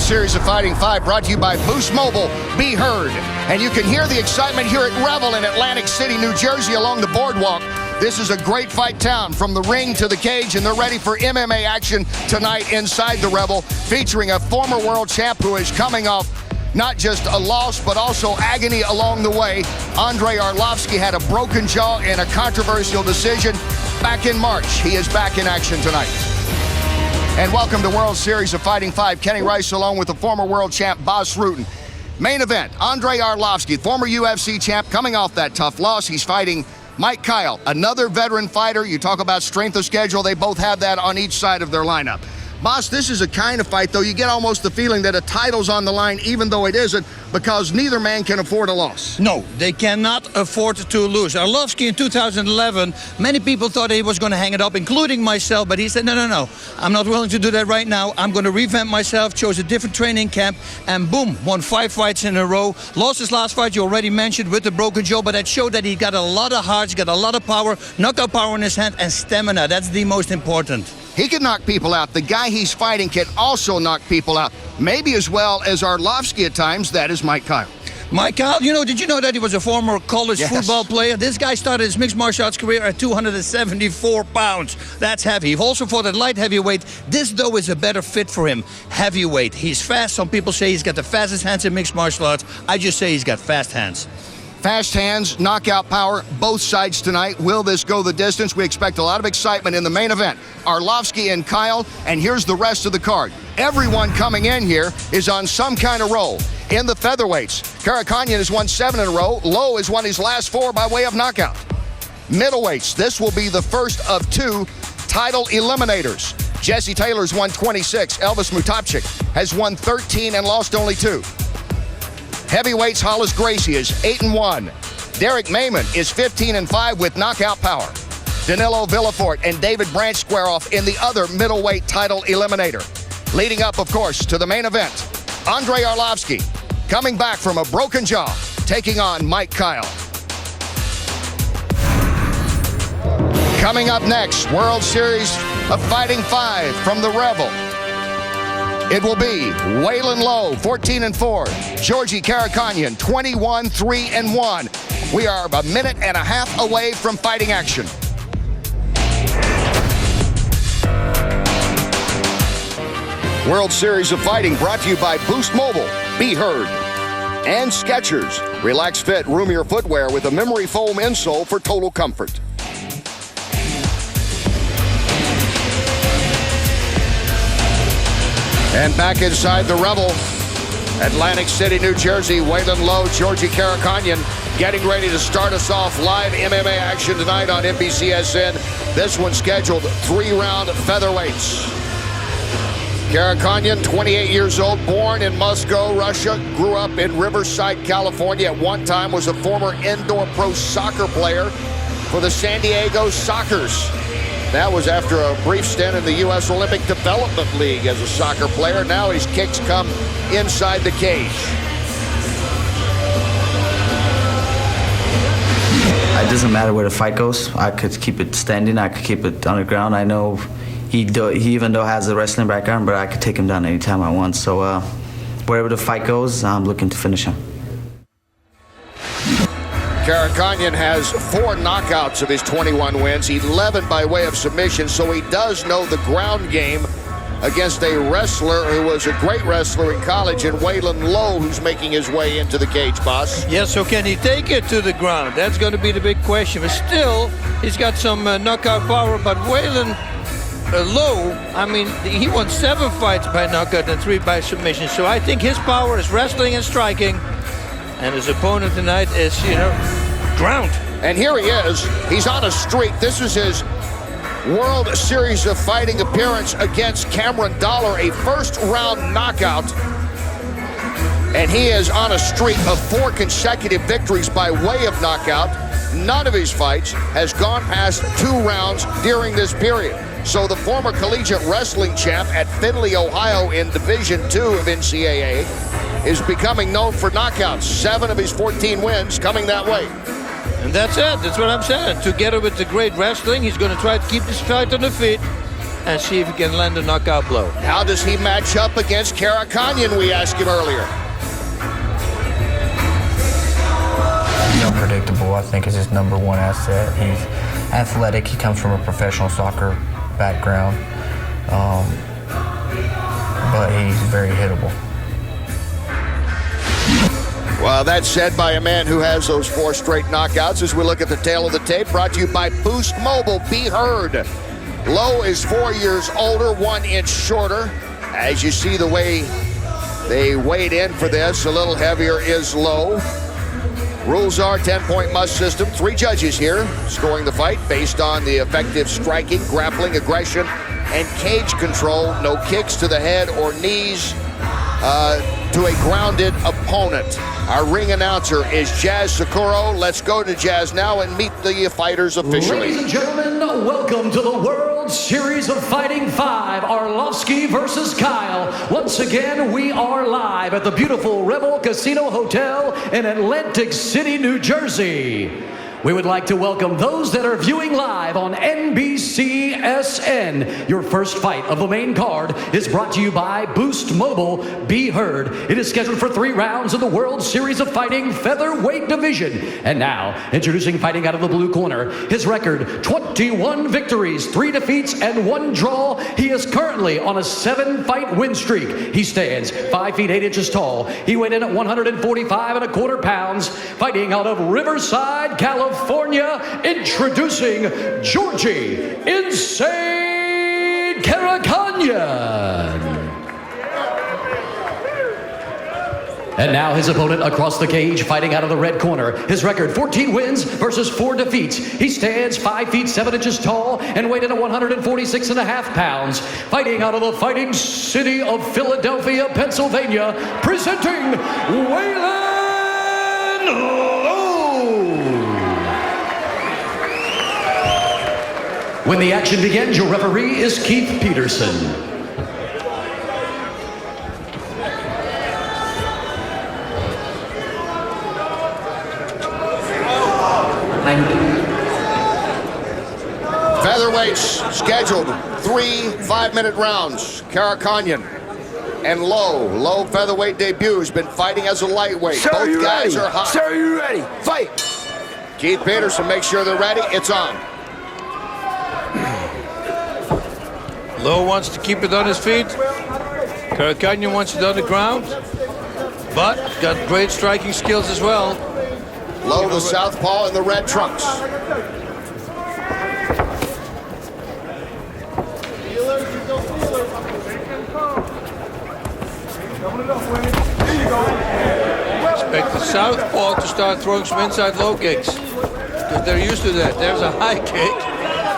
Series of Fighting 5 brought to you by Boost Mobile. Be heard. And you can hear the excitement here at Revel in Atlantic City, New Jersey along the boardwalk. This is a great fight town from the ring to the cage, and they're ready for MMA action tonight inside the Revel, featuring a former world champ who is coming off not just a loss, but also agony along the way. Andrei Arlovski had a broken jaw in a controversial decision back in March. He is back in action tonight. And welcome to World Series of Fighting 5. Kenny Rice along with the former world champ, Bas Rutten. Main event, Andrei Arlovski, former UFC champ, coming off that tough loss. He's fighting Mike Kyle, another veteran fighter. You talk about strength of schedule. They both have that on each side of their lineup. Boss, this is a kind of fight, though, you get almost the feeling that a title's on the line, even though it isn't, because neither man can afford a loss. No, they cannot afford to lose. Arlovski in 2011, many people thought he was going to hang it up, including myself, but he said, no, I'm not willing to do that right now. I'm going to revamp myself, chose a different training camp, and boom, won 5 fights in a row. Lost his last fight, you already mentioned, with the broken jaw, but that showed that he got a lot of heart, he's got a lot of power, knockout power in his hand, and stamina. That's the most important. He can knock people out. The guy he's fighting can also knock people out, maybe as well as Arlovski at times. That is Mike Kyle. Mike Kyle, did you know that he was a former college football player? This guy started his mixed martial arts career at 274 pounds. That's heavy. He also fought at light heavyweight. This, though, is a better fit for him. Heavyweight. He's fast. Some people say he's got the fastest hands in mixed martial arts. I just say he's got fast hands. Fast hands, knockout power, both sides tonight. Will this go the distance? We expect a lot of excitement in the main event. Arlovski and Kyle, and here's the rest of the card. Everyone coming in here is on some kind of roll. In the featherweights, Karakanyan has won 7 in a row. Lowe has won his last 4 by way of knockout. Middleweights, this will be the first of 2 title eliminators. Jesse Taylor's won 26. Elvis Mutapchik has won 13 and lost only 2. Heavyweights, Hollis Gracie is 8-1. Derek Mayman is 15-5 with knockout power. Danilo Villafort and David Branch square off in the other middleweight title eliminator. Leading up, of course, to the main event, Andrei Arlovski, coming back from a broken jaw, taking on Mike Kyle. Coming up next, World Series of Fighting 5 from the Revel. It will be Waylon Lowe, 14-4. Georgi Karakanyan, 21-3-1. We are a minute and a half away from fighting action. World Series of Fighting brought to you by Boost Mobile. Be heard. And Skechers. Relax Fit roomier footwear with a memory foam insole for total comfort. And back inside the Revel, Atlantic City, New Jersey, Waylon Lowe, Georgi Karakanyan getting ready to start us off live MMA action tonight on NBCSN. This one scheduled 3-round featherweights. Karakanyan, 28 years old, born in Moscow, Russia, grew up in Riverside, California. At one time was a former indoor pro soccer player for the San Diego Sockers. That was after a brief stint in the U.S. Olympic Development League as a soccer player. Now his kicks come inside the cage. It doesn't matter where the fight goes. I could keep it standing. I could keep it on the ground. I know he even though has a wrestling background, but I could take him down anytime I want. So wherever the fight goes, I'm looking to finish him. Karakanyan has 4 knockouts of his 21 wins, 11 by way of submission, so he does know the ground game against a wrestler who was a great wrestler in college, and Waylon Lowe, who's making his way into the cage, boss. Yes, so can he take it to the ground? That's going to be the big question. But still, he's got some knockout power, but Waylon Lowe, I mean, he won 7 fights by knockout and 3 by submission, so I think his power is wrestling and striking. And his opponent tonight is, ground. And here he is. He's on a streak. This is his World Series of Fighting appearance against Cameron Dollar, a first-round knockout. And he is on a streak of 4 consecutive victories by way of knockout. None of his fights has gone past 2 rounds during this period. So the former collegiate wrestling champ at Findlay, Ohio in Division II of NCAA is becoming known for knockouts. 7 of his 14 wins coming that way. And that's it. That's what I'm saying. Together with the great wrestling, he's going to try to keep this fight on the feet. and see if he can land a knockout blow. How does he match up against Karakanyan, we asked him earlier. Unpredictable, I think, is his number one asset. He's athletic. He comes from a professional soccer background, but he's very hittable. Well, that's said by a man who has those 4 straight knockouts. As we look at the tail of the tape, brought to you by Boost Mobile. Be heard. Lowe is 4 years older, 1 inch shorter. As you see the way they weighed in for this, a little heavier is Lowe. Rules are 10-point must system. 3 judges here scoring the fight based on the effective striking, grappling, aggression, and cage control. No kicks to the head or knees to a grounded opponent. Our ring announcer is Jazz Sakuro. Let's go to Jazz now and meet the fighters officially. Ladies and gentlemen, welcome to the World Series of Fighting 5, Arlovsky versus Kyle. Once again, we are live at the beautiful Rebel Casino Hotel in Atlantic City, New Jersey. We would like to welcome those that are viewing live on NBCSN. Your first fight of the main card is brought to you by Boost Mobile. Be heard. It is scheduled for 3 rounds of the World Series of Fighting featherweight division. And now, introducing fighting out of the blue corner, his record, 21 victories, 3 defeats, and 1 draw. He is currently on a 7-fight win streak. He stands 5 feet 8 inches tall. He weighed in at 145¼ pounds, fighting out of Riverside, California, introducing Georgie Insane Karakanyan. And now his opponent across the cage, fighting out of the red corner. His record, 14 wins versus 4 defeats. He stands 5 feet 7 inches tall and weighed in at 146½ pounds. Fighting out of the fighting city of Philadelphia, Pennsylvania, presenting Waylon Lowe. When the action begins, your referee is Keith Peterson. Featherweights scheduled 3 5-minute rounds. Karakanyan and Lowe. Lowe featherweight debut has been fighting as a lightweight. Sir, both guys ready? are hot. Sir, are you ready? Fight! Keith Peterson, make sure they're ready. It's on. Lowe wants to keep it on his feet. Karakanyan wants it on the ground, but got great striking skills as well. Lowe, the southpaw in the red trunks. Expect the southpaw to start throwing some inside low kicks, because they're used to that. There's a high kick.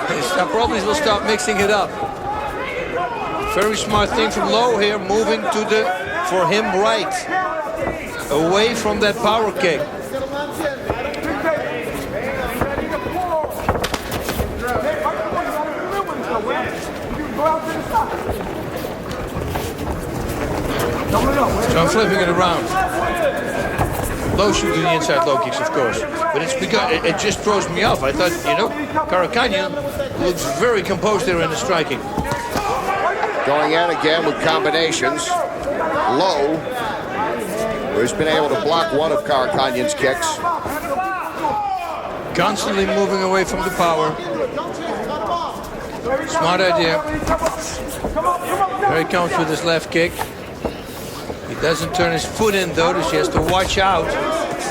They probably will start mixing it up. Very smart thing from Lowe here, moving to the, for him, right, away from that power kick. So I'm flipping it around. Lowe should do the inside low kicks, of course, but it's because it just throws me off. I thought, you know, Karakanyan looks very composed there in the striking. Going in again with combinations. Lowe, who's been able to block one of Karakanyan's kicks. Constantly moving away from the power. Smart idea. Here he comes with his left kick. He doesn't turn his foot in though, so he has to watch out.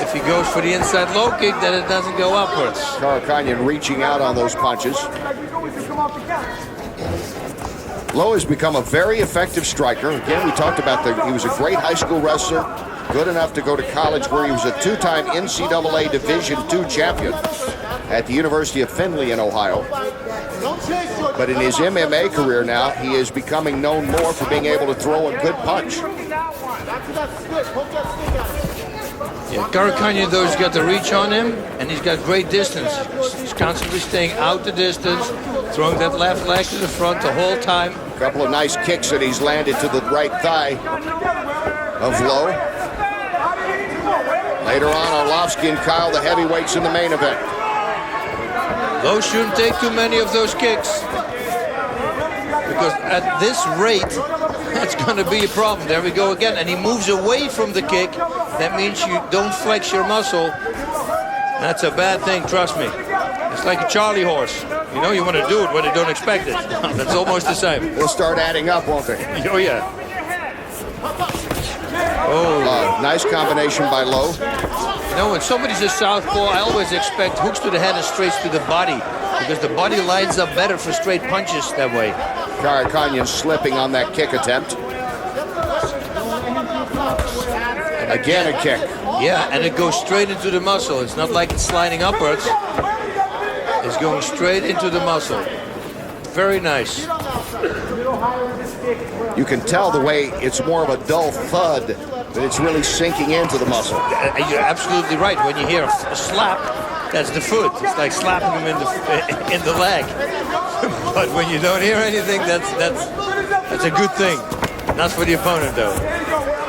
If he goes for the inside low kick, then it doesn't go upwards. Karakanyan reaching out on those punches. Lowe has become a very effective striker. Again, we talked about he was a great high school wrestler, good enough to go to college, where he was a 2-time NCAA Division II champion at the University of Findlay in Ohio. But in his MMA career now, he is becoming known more for being able to throw a good punch. Yeah, Karakanyan, though, has got the reach on him, and he's got great distance. He's constantly staying out the distance, throwing that left leg to the front the whole time. A couple of nice kicks that he's landed to the right thigh of Lowe. Later on, Arlovsky and Kyle, the heavyweights in the main event. Lowe shouldn't take too many of those kicks, because at this rate, that's going to be a problem. There we go again. And he moves away from the kick. That means you don't flex your muscle. That's a bad thing, trust me. It's like a Charlie horse. You know, you want to do it when you don't expect it. That's almost the same. They'll start adding up, won't they? Oh, yeah. Oh, nice combination by Lowe. You know, when somebody's a southpaw, I always expect hooks to the head and straights to the body, because the body lines up better for straight punches that way. Karakhanyan slipping on that kick attempt. Again, a kick. Yeah, and it goes straight into the muscle. It's not like it's sliding upwards. It's going straight into the muscle. Very nice. You can tell the way it's more of a dull thud, that it's really sinking into the muscle. You're absolutely right. When you hear a slap, that's the foot. It's like slapping him in the leg. But when you don't hear anything, that's a good thing. Not for the opponent, though.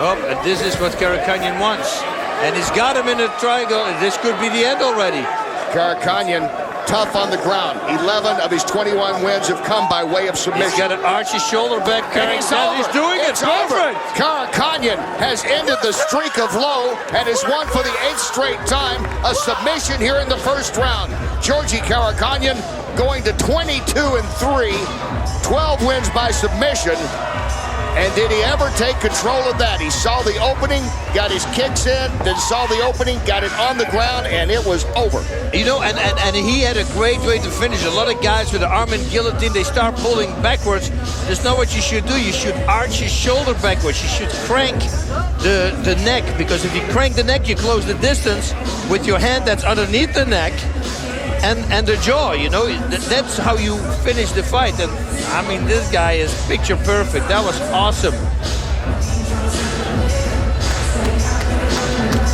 Oh, and this is what Karakhanyan wants. And he's got him in a triangle. This could be the end already. Karakhanyan, tough on the ground. 11 of his 21 wins have come by way of submission. He's got an arch his shoulder back. He's doing it. It's over. Karakhanyan has ended the streak of Lowe and has won for the 8th straight time a submission here in the first round. Georgi Karakhanyan going to 22-3, 12 wins by submission. And did he ever take control of that? He saw the opening, got his kicks in, then saw the opening, got it on the ground, and it was over. You know, and he had a great way to finish. A lot of guys with the arm and guillotine, they start pulling backwards. That's not what you should do. You should arch your shoulder backwards. You should crank the neck, because if you crank the neck, you close the distance with your hand that's underneath the neck and the jaw. You know, that's how you finish the fight. And I mean, this guy is picture perfect. That was awesome.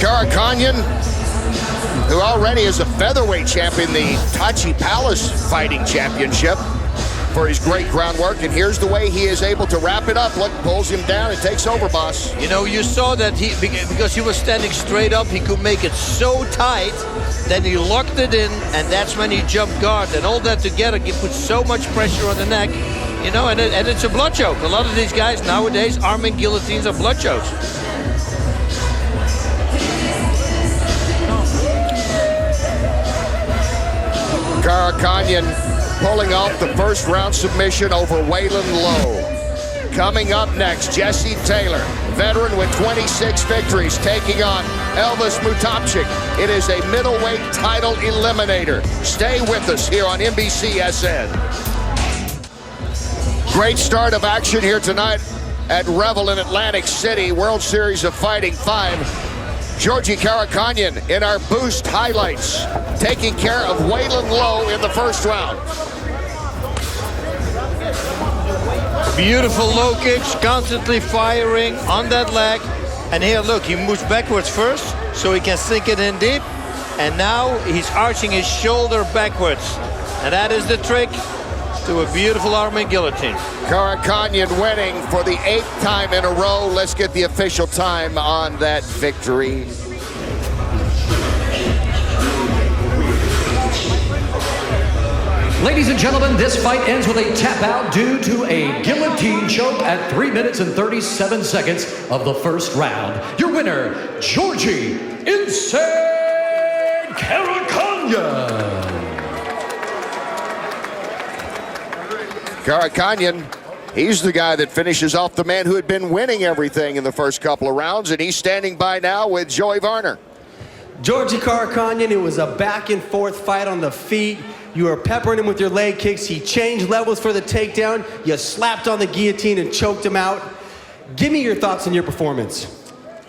Karakhanyan, who already is a featherweight champ in the Tachi Palace Fighting Championship for his great groundwork, and here's the way he is able to wrap it up. Look, pulls him down and takes over, boss. You know, you saw that because he was standing straight up, he could make it so tight that he locked it in, and that's when he jumped guard. And all that together put so much pressure on the neck, you know, and it's a blood choke. A lot of these guys nowadays, arm and guillotines are blood chokes. Karakhanyan pulling off the first round submission over Waylon Lowe. Coming up next, Jesse Taylor, veteran with 26 victories, taking on Elvis Mutapchik. It is a middleweight title eliminator. Stay with us here on NBCSN. Great start of action here tonight at Revel in Atlantic City, World Series of Fighting 5. Georgi Karakhanyan in our Boost highlights, taking care of Waylon Lowe in the first round. Beautiful low kicks, constantly firing on that leg. And here, look, he moves backwards first, so he can sink it in deep. And now he's arching his shoulder backwards. And that is the trick to a beautiful arm and guillotine. Karakhanyan winning for the 8th time in a row. Let's get the official time on that victory. Ladies and gentlemen, this fight ends with a tap out due to a guillotine choke at 3 minutes and 37 seconds of the first round. Your winner, Georgi Insane Karakhanyan. Karakhanyan, he's the guy that finishes off the man who had been winning everything in the first couple of rounds, and he's standing by now with Joey Varner. Georgi Karakhanyan, it was a back and forth fight on the feet. You were peppering him with your leg kicks. He changed levels for the takedown. You slapped on the guillotine and choked him out. Give me your thoughts on your performance.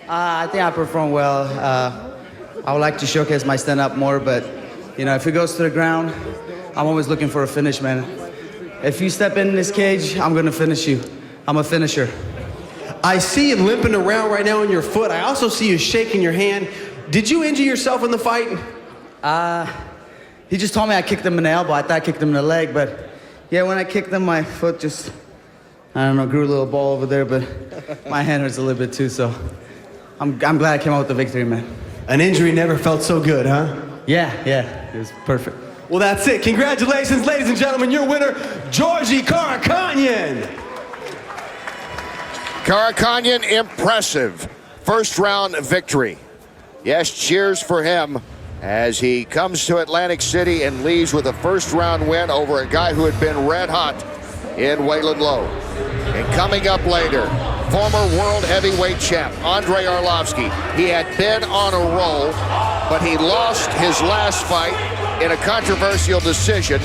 I think I performed well. I would like to showcase my stand-up more, but you know, if it goes to the ground, I'm always looking for a finish, man. If you step in this cage, I'm gonna finish you. I'm a finisher. I see you limping around right now on your foot. I also see you shaking your hand. Did you injure yourself in the fight? He just told me I kicked him in the elbow. I thought I kicked him in the leg, but yeah, when I kicked him, my foot just, I don't know, grew a little ball over there, but my hand hurts a little bit too, so I'm glad I came out with the victory, man. An injury never felt so good, huh? Yeah, it was perfect. Well, that's it. Congratulations, ladies and gentlemen. Your winner, Georgi Karakhanyan. Karakhanyan, impressive first-round victory. Yes, cheers for him as he comes to Atlantic City and leaves with a first-round win over a guy who had been red hot in Waylon Lowe. And coming up later, former world heavyweight champ Andrei Arlovski. He had been on a roll, but he lost his last fight in a controversial decision.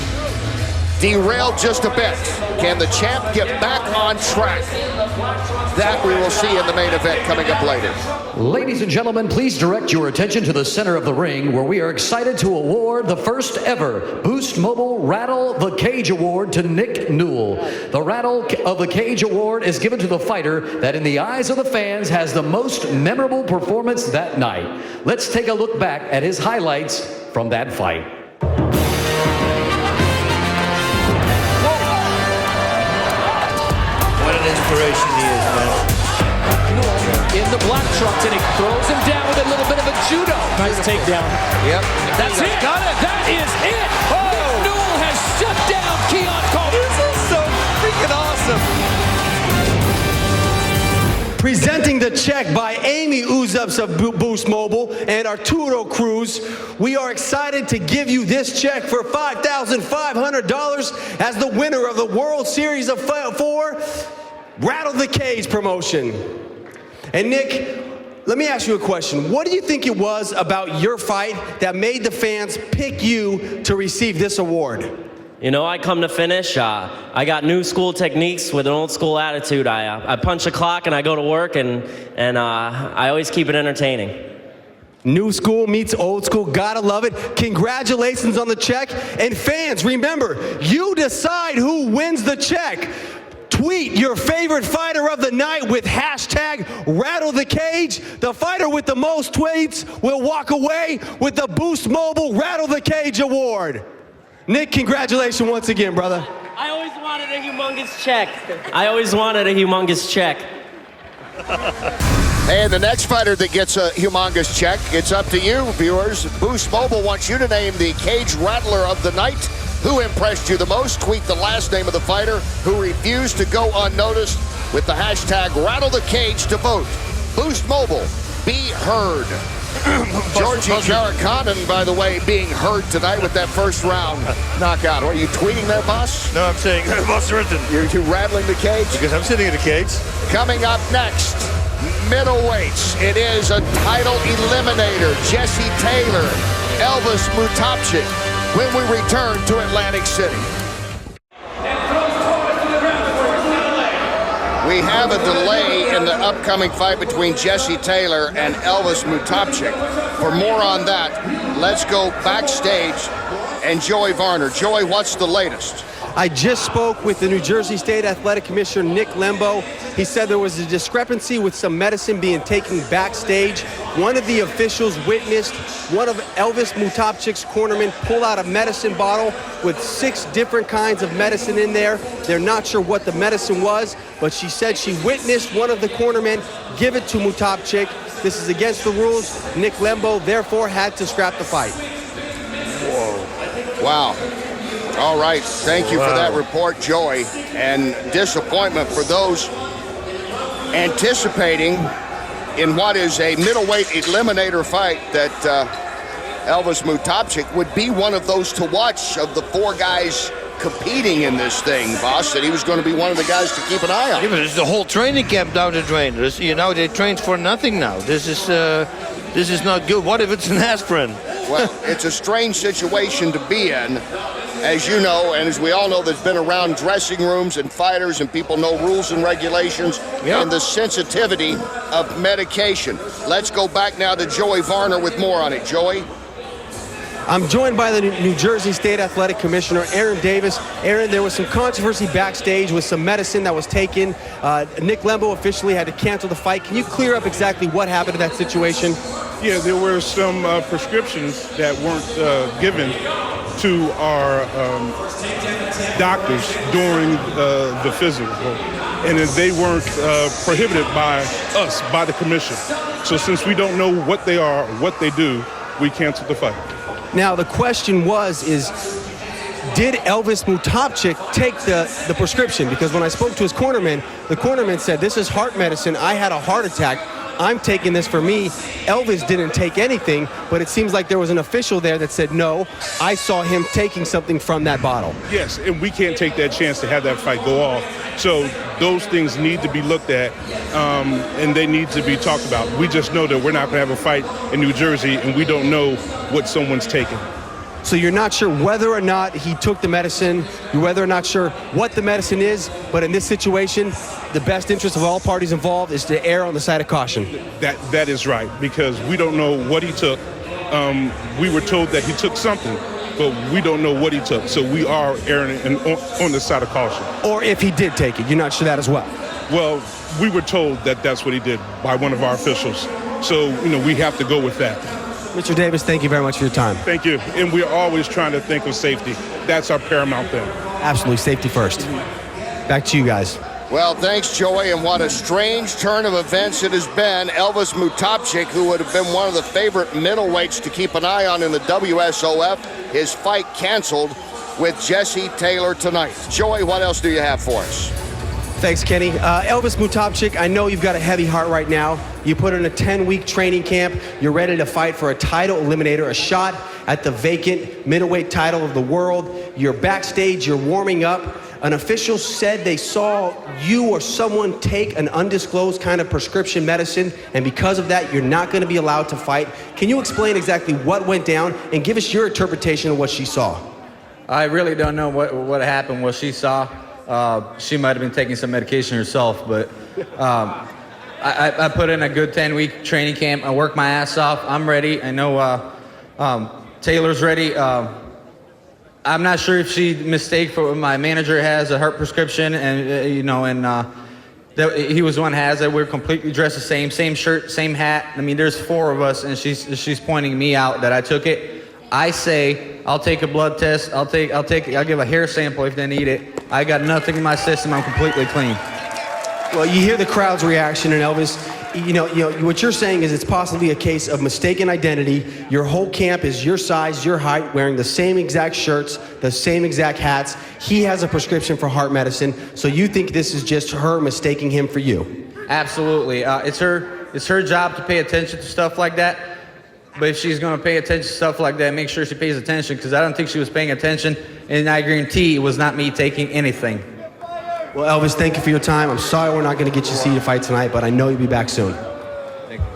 Derailed just a bit. Can the champ get back on track? That we will see in the main event coming up later. Ladies and gentlemen, please direct your attention to the center of the ring where we are excited to award the first ever Boost Mobile Rattle the Cage Award to Nick Newell. The Rattle of the Cage Award is given to the fighter that in the eyes of the fans has the most memorable performance that night. Let's take a look back at his highlights from that fight. What an inspiration he is, man. In the black trunks, and he throws him down with a little bit of a judo. Nice takedown. Yep. That's it. Got it. That is it. Nick Newell has shut down Keon Coleman. This is so freaking awesome. Presenting the check by Amy Uzups of Boost Mobile and Arturo Cruz, we are excited to give you this check for $5,500 as the winner of the World Series of 4 Rattle the Cage promotion. And Nick, let me ask you a question. What do you think it was about your fight that made the fans pick you to receive this award? You know, I come to finish. I got new school techniques with an old school attitude. I punch the clock and I go to work, and I always keep it entertaining. New school meets old school. Gotta love it. Congratulations on the check. And fans, remember, you decide who wins the check. Tweet your favorite fighter of the night with hashtag #RattleTheCage. The fighter with the most tweets will walk away with the Boost Mobile Rattle the Cage Award. Nick, congratulations once again, brother. I always wanted a humongous check. I always wanted a humongous check. And the next fighter that gets a humongous check, it's up to you, viewers. Boost Mobile wants you to name the Cage Rattler of the night. Who impressed you the most? Tweet the last name of the fighter who refused to go unnoticed with the hashtag #RattleTheCage to vote. Boost Mobile, be heard. Georgi Karakhanyan, by the way, being heard tonight with that first round knockout. Are you tweeting that, boss? No, I'm saying, Boss Ritton. You're rattling the cage? Because I'm sitting in the cage. Coming up next, middleweights. It is a title eliminator. Jesse Taylor, Elvis Mutapchik, when we return to Atlantic City. We have a delay in the upcoming fight between Jesse Taylor and Elvis Mutapchik. For more on that, let's go backstage and Joey Varner. Joey, what's the latest? I just spoke with the New Jersey State Athletic Commissioner, Nick Lembo. He said there was a discrepancy with some medicine being taken backstage. One of the officials witnessed one of Elvis Mutapchik's cornermen pull out a medicine bottle with 6 different kinds of medicine in there. They're not sure what the medicine was, but she said she witnessed one of the cornermen give it to Mutapchik. This is against the rules. Nick Lembo, therefore, had to scrap the fight. Whoa. Wow. All right, thank you for that report, Joey. And disappointment for those anticipating in what is a middleweight eliminator fight that Elvis Mutapchik would be one of those to watch of the 4 guys competing in this thing, boss, that he was going to be one of the guys to keep an eye on. Yeah, but it's the whole training camp down to train. You know, they trained for nothing now. This is not good. What if it's an aspirin? Well, it's a strange situation to be in. As you know, and as we all know, that's been around dressing rooms and fighters, and people know rules and regulations and the sensitivity of medication. Let's go back now to Joey Varner with more on it. Joey? I'm joined by the New Jersey State Athletic Commissioner, Aaron Davis. Aaron, there was some controversy backstage with some medicine that was taken. Nick Lembo officially had to cancel the fight. Can you clear up exactly what happened in that situation? Yeah, there were some prescriptions that weren't given to our doctors during the physical, and they weren't prohibited by us, by the commission. So since we don't know what they are, what they do, we canceled the fight. Now, the question is did Elvis Mutapchik take the prescription? Because when I spoke to his cornerman, the cornerman said, this is heart medicine. I had a heart attack. I'm taking this for me. Elvis didn't take anything, but it seems like there was an official there that said, no, I saw him taking something from that bottle. Yes, and we can't take that chance to have that fight go off. So those things need to be looked at, and they need to be talked about. We just know that we're not going to have a fight in New Jersey, and we don't know what someone's taking. So you're not sure whether or not he took the medicine, you're whether or not sure what the medicine is, but in this situation, the best interest of all parties involved is to err on the side of caution. That is right, because we don't know what he took. We were told that he took something, but we don't know what he took. So we are erring on the side of caution. Or if he did take it, you're not sure that as well? Well, we were told that that's what he did by one of our officials. So, we have to go with that. Mr. Davis, thank you very much for your time. Thank you. And we're always trying to think of safety. That's our paramount thing. Absolutely, safety first. Back to you guys. Well, thanks, Joey, and what a strange turn of events it has been. Elvis Mutapchik, who would have been one of the favorite middleweights to keep an eye on in the WSOF, his fight canceled with Jesse Taylor tonight. Joey, what else do you have for us? Thanks, Kenny. Elvis Mutapchik, I know you've got a heavy heart right now. You put in a 10-week training camp. You're ready to fight for a title eliminator, a shot at the vacant middleweight title of the world. You're backstage, you're warming up. An official said they saw you or someone take an undisclosed kind of prescription medicine, and because of that, you're not going to be allowed to fight. Can you explain exactly what went down and give us your interpretation of what she saw? I really don't know what happened, what she saw. She might have been taking some medication herself, but I put in a good 10-week training camp. I worked my ass off. I'm ready. I know Taylor's ready. I'm not sure if she mistake for what my manager has, a heart prescription, and he was the one who has it. We're completely dressed the same shirt, same hat. I mean, there's 4 of us, and she's pointing me out that I took it. I say I'll take a blood test. I'll give a hair sample if they need it. I got nothing in my system. I'm completely clean. Well, you hear the crowd's reaction, and Elvis, what you're saying is it's possibly a case of mistaken identity. Your whole camp is your size, your height, wearing the same exact shirts, the same exact hats. He has a prescription for heart medicine, so you think this is just her mistaking him for you? Absolutely. It's her job to pay attention to stuff like that. But if she's going to pay attention to stuff like that, make sure she pays attention, because I don't think she was paying attention, and I guarantee it was not me taking anything. Well, Elvis, thank you for your time. I'm sorry we're not going to get you to see the fight tonight, but I know you'll be back soon. Thank you.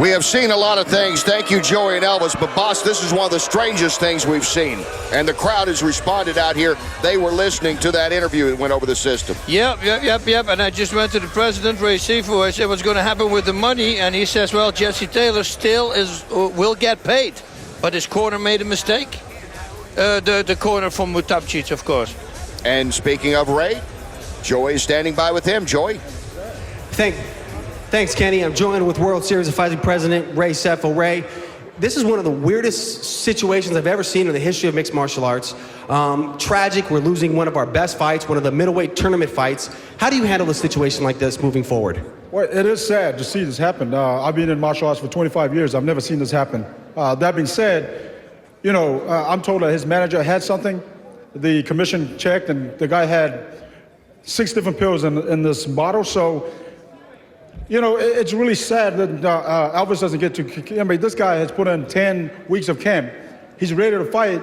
We have seen a lot of things. Thank you, Joey and Elvis. But, boss, this is one of the strangest things we've seen. And the crowd has responded out here. They were listening to that interview that went over the system. Yep. And I just went to the president, Ray Seafood. I said, what's going to happen with the money? And he says, well, Jesse Taylor still will get paid. But his corner made a mistake. The corner from Mutapchik, of course. And speaking of Ray, Joey is standing by with him. Joey? Thanks, Kenny. I'm joined with World Series of Fighting President Ray Seffel. Ray, this is one of the weirdest situations I've ever seen in the history of mixed martial arts. Tragic. We're losing one of our best fights, one of the middleweight tournament fights. How do you handle a situation like this moving forward? Well, it is sad to see this happen. I've been in martial arts for 25 years. I've never seen this happen. That being said, I'm told that his manager had something. The commission checked, and the guy had 6 different pills in this bottle. So, it's really sad that Elvis doesn't get to. I mean, this guy has put in 10 weeks of camp. He's ready to fight,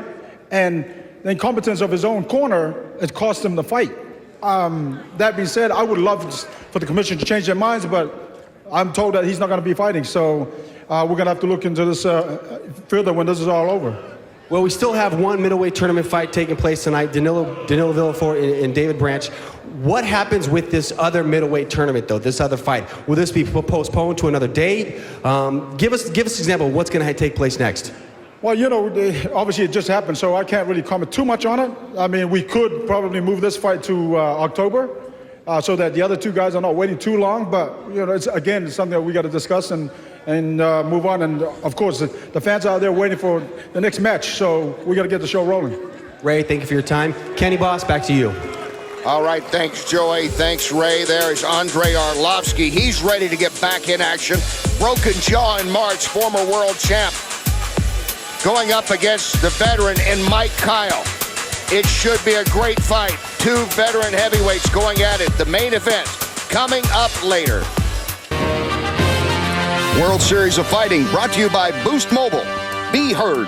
and the incompetence of his own corner has cost him the fight. That being said, I would love for the commission to change their minds, but I'm told that he's not going to be fighting. So we're going to have to look into this further when this is all over. Well, we still have one middleweight tournament fight taking place tonight, Danilo Villafort and David Branch. What happens with this other middleweight tournament, though, this other fight? Will this be postponed to another date? Give us an example of what's going to take place next. Well, obviously it just happened, so I can't really comment too much on it. I mean, we could probably move this fight to October so that the other 2 guys are not waiting too long. But, it's something that we got to discuss and move on. And, of course, the fans out there waiting for the next match, so we got to get the show rolling. Ray, thank you for your time. Kenny Boss, back to you. All right, thanks, Joey. Thanks, Ray. There is Andrei Arlovsky. He's ready to get back in action. Broken jaw in March, former world champ. going up against the veteran in Mike Kyle. It should be a great fight. Two veteran heavyweights going at it. The main event coming up later. World Series of Fighting brought to you by Boost Mobile. Be heard.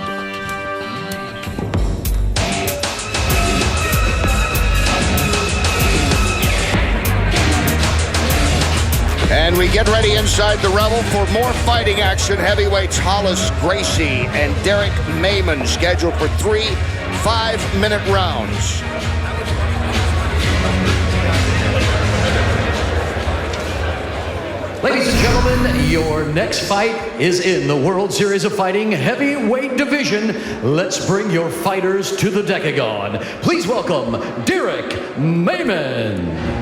And we get ready inside the Revel for more fighting action. Heavyweights Hollis Gracie and Derek Mayman scheduled for 3 5-minute rounds. Ladies and gentlemen, your next fight is in the World Series of Fighting heavyweight division. Let's bring your fighters to the decagon. Please welcome Derek Mayman.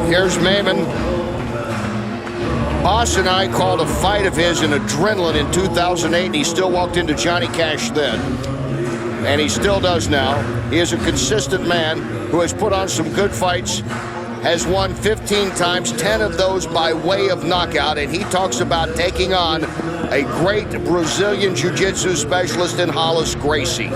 Here's Mayman. Boss and I called a fight of his in Adrenaline in 2008, and he still walked into Johnny Cash then. And he still does now. He is a consistent man who has put on some good fights, has won 15 times, 10 of those by way of knockout, and he talks about taking on a great Brazilian jiu-jitsu specialist in Hollis Gracie.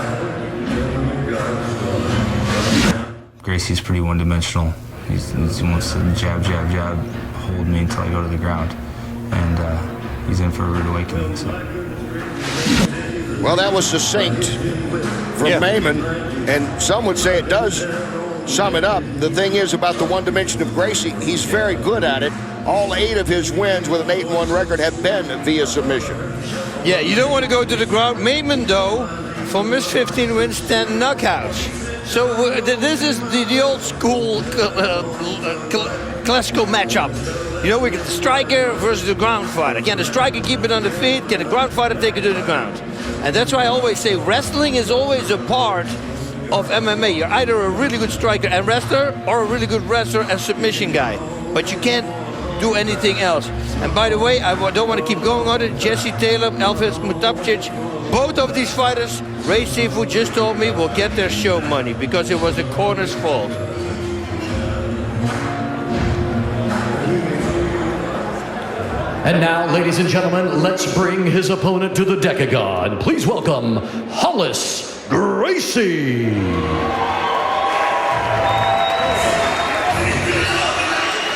Gracie's pretty one-dimensional. He wants to jab, jab, jab, hold me until I go to the ground. And he's in for a rude awakening. So. Well, that was succinct from Mayman, and some would say it does sum it up. The thing is about the one dimension of Gracie, he's very good at it. All 8 of his wins with an 8-1 record have been via submission. Yeah, you don't want to go to the ground. Mayman, though, from his 15 wins, 10 knockouts. So this is the old school classical matchup. You know, we get the striker versus the ground fighter. Can the striker keep it on the feet? Can the ground fighter take it to the ground? And that's why I always say wrestling is always a part of MMA. You're either a really good striker and wrestler or a really good wrestler and submission guy. But you can't do anything else. And by the way, I don't want to keep going on it. Jesse Taylor, Elvis Mutapcic, both of these fighters, Ray Seafood just told me, will get their show money because it was the corner's fault. And now, ladies and gentlemen, let's bring his opponent to the decagon. Please welcome Hollis Gracie.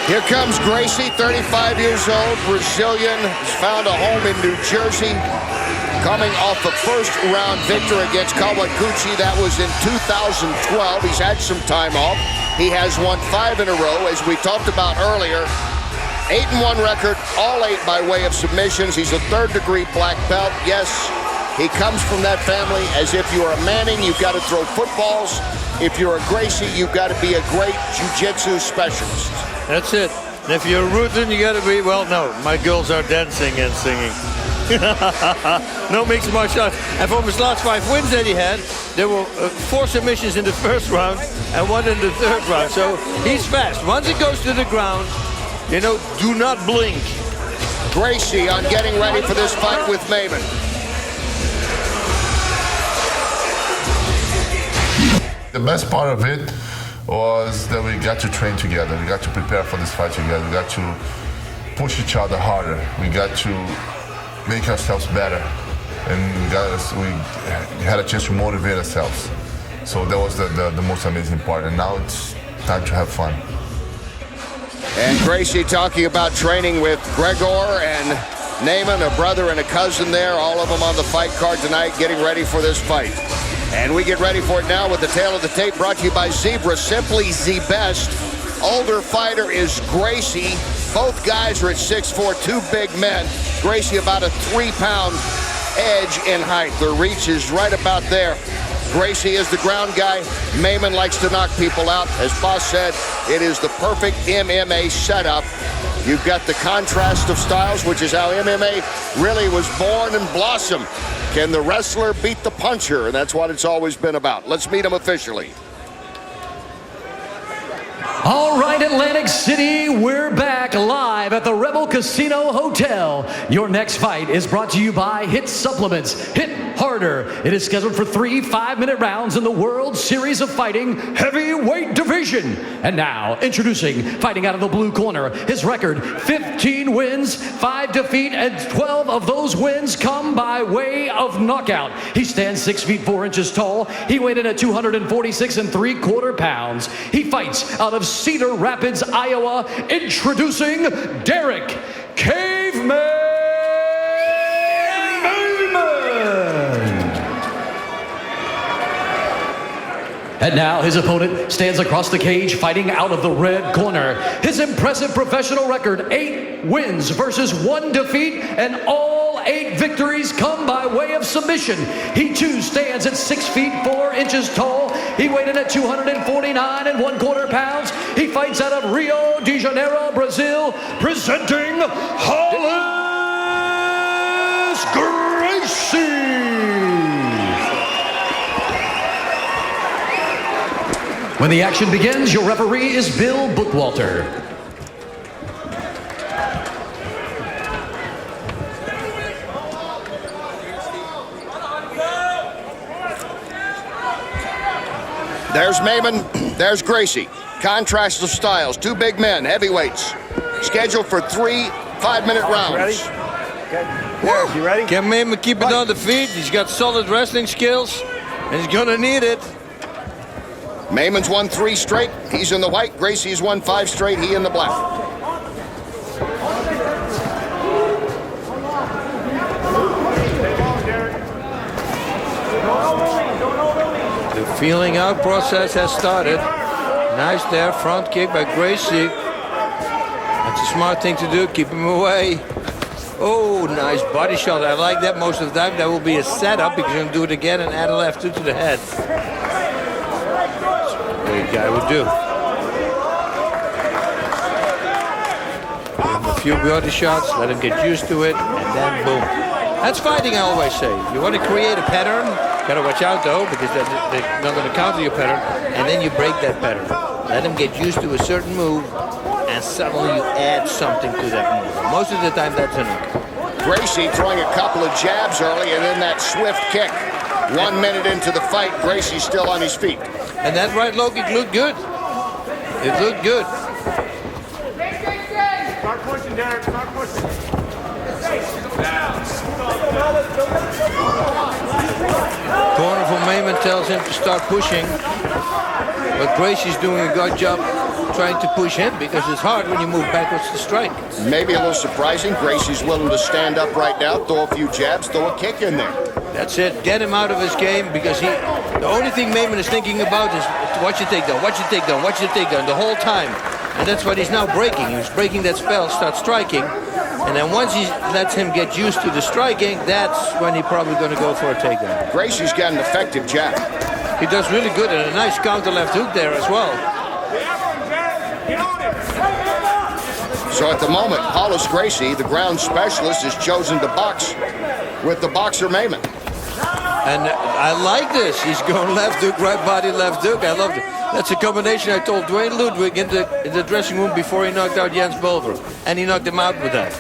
Here comes Gracie, 35 years old, Brazilian, has found a home in New Jersey, coming off a first-round victory against Kawaguchi. That was in 2012. He's had some time off. He has won 5 in a row, as we talked about earlier. 8-1 record, all 8 by way of submissions. He's a third-degree black belt. Yes, he comes from that family. As if you're a Manning, you've got to throw footballs. If you're a Gracie, you've got to be a great jiu-jitsu specialist. That's it. And if you're Rutan, you got to be, well, no, my girls are dancing and singing. No mixed martial arts. And from his last 5 wins that he had, there were 4 submissions in the first round and 1 in the third round. So he's fast. Once it goes to the ground, you know, do not blink. Gracie on getting ready for this fight with Mayman. The best part of it was that we got to train together. We got to prepare for this fight together. We got to push each other harder. We got to make ourselves better. And we had a chance to motivate ourselves. So that was the most amazing part. And now it's time to have fun. And Gracie talking about training with Gregor and Naaman, a brother and a cousin there, all of them on the fight card tonight, getting ready for this fight. And we get ready for it now with the tail of the tape brought to you by Zebra, simply the best. Older fighter is Gracie. Both guys are at 6'4", 2 big men. Gracie about a 3-pound edge in height. The reach is right about there. Gracie is the ground guy. Mayman likes to knock people out. As Boss said, it is the perfect MMA setup. You've got the contrast of styles, which is how MMA really was born and blossomed. Can the wrestler beat the puncher? And that's what it's always been about. Let's meet him officially. All right, right, Atlantic City, we're back live at the Rebel Casino Hotel. Your next fight is brought to you by Hit Supplements. Hit harder. It is scheduled for 3 5-minute rounds in the World Series of Fighting Heavyweight Division. And now, introducing, fighting out of the blue corner, his record, 15 wins, 5 defeat, and 12 of those wins come by way of knockout. He stands 6 feet 4 inches tall. He weighed in at 246 3/4 pounds. He fights out of Cedar Rapids, Iowa. Introducing Derek Caveman Mayman. And now his opponent stands across the cage, fighting out of the red corner. His impressive professional record, 8 wins versus 1 defeat, and all 8 victories come by way of submission. He too stands at 6 feet 4 inches tall. He weighed in at 249 1/4 pounds. He fights out of Rio de Janeiro, Brazil, presenting Hollis Gracie. When the action begins, your referee is Bill Bookwalter. There's Mayman, there's Gracie. Contrast of styles, 2 big men, heavyweights. Scheduled for 3 5-minute rounds. Ready? Okay. Derek, you ready? Can Mayman keep it on the feet? He's got solid wrestling skills, and he's gonna need it. Mayman's won 3 straight. He's in the white. Gracie's won 5 straight. He in the black. The feeling out process has started. Nice there, front kick by Gracie. That's a smart thing to do, keep him away. Oh, nice body shot. I like that most of the time. That will be a setup because you're going to do it again and add a left hook to the head. That's what a guy would do. Give him a few body shots, let him get used to it, and then boom. That's fighting, I always say. You want to create a pattern, gotta watch out though, because they're not going to counter your pattern, and then you break that pattern. Let them get used to a certain move, and suddenly you add something to that move. Most of the time, that's enough. Gracie throwing a couple of jabs early, and then that swift kick. 1 minute into the fight, Gracie's still on his feet. And that right low kick looked good. It looked good. Start pushing, Derek. Start pushing. Corner from Mayman tells him to start pushing, but Gracie's doing a good job trying to push him because it's hard when you move backwards to strike. Maybe a little surprising. Gracie's willing to stand up right now, throw a few jabs, throw a kick in there. That's it. Get him out of his game because the only thing Mayman is thinking about is watch your takedown, watch your takedown, watch your takedown the whole time. And that's what he's now breaking. He's breaking that spell, starts striking. And then once he lets him get used to the striking, that's when he's probably going to go for a takedown. Gracie's got an effective jab. He does really good and a nice counter left hook there as well. So at the moment, Hollis Gracie, the ground specialist, is chosen to box with the boxer Mayman. And I like this. He's going left hook, right body, left hook. I love it. That's a combination I told Dwayne Ludwig in the dressing room before he knocked out Jens Bulver. And he knocked him out with that.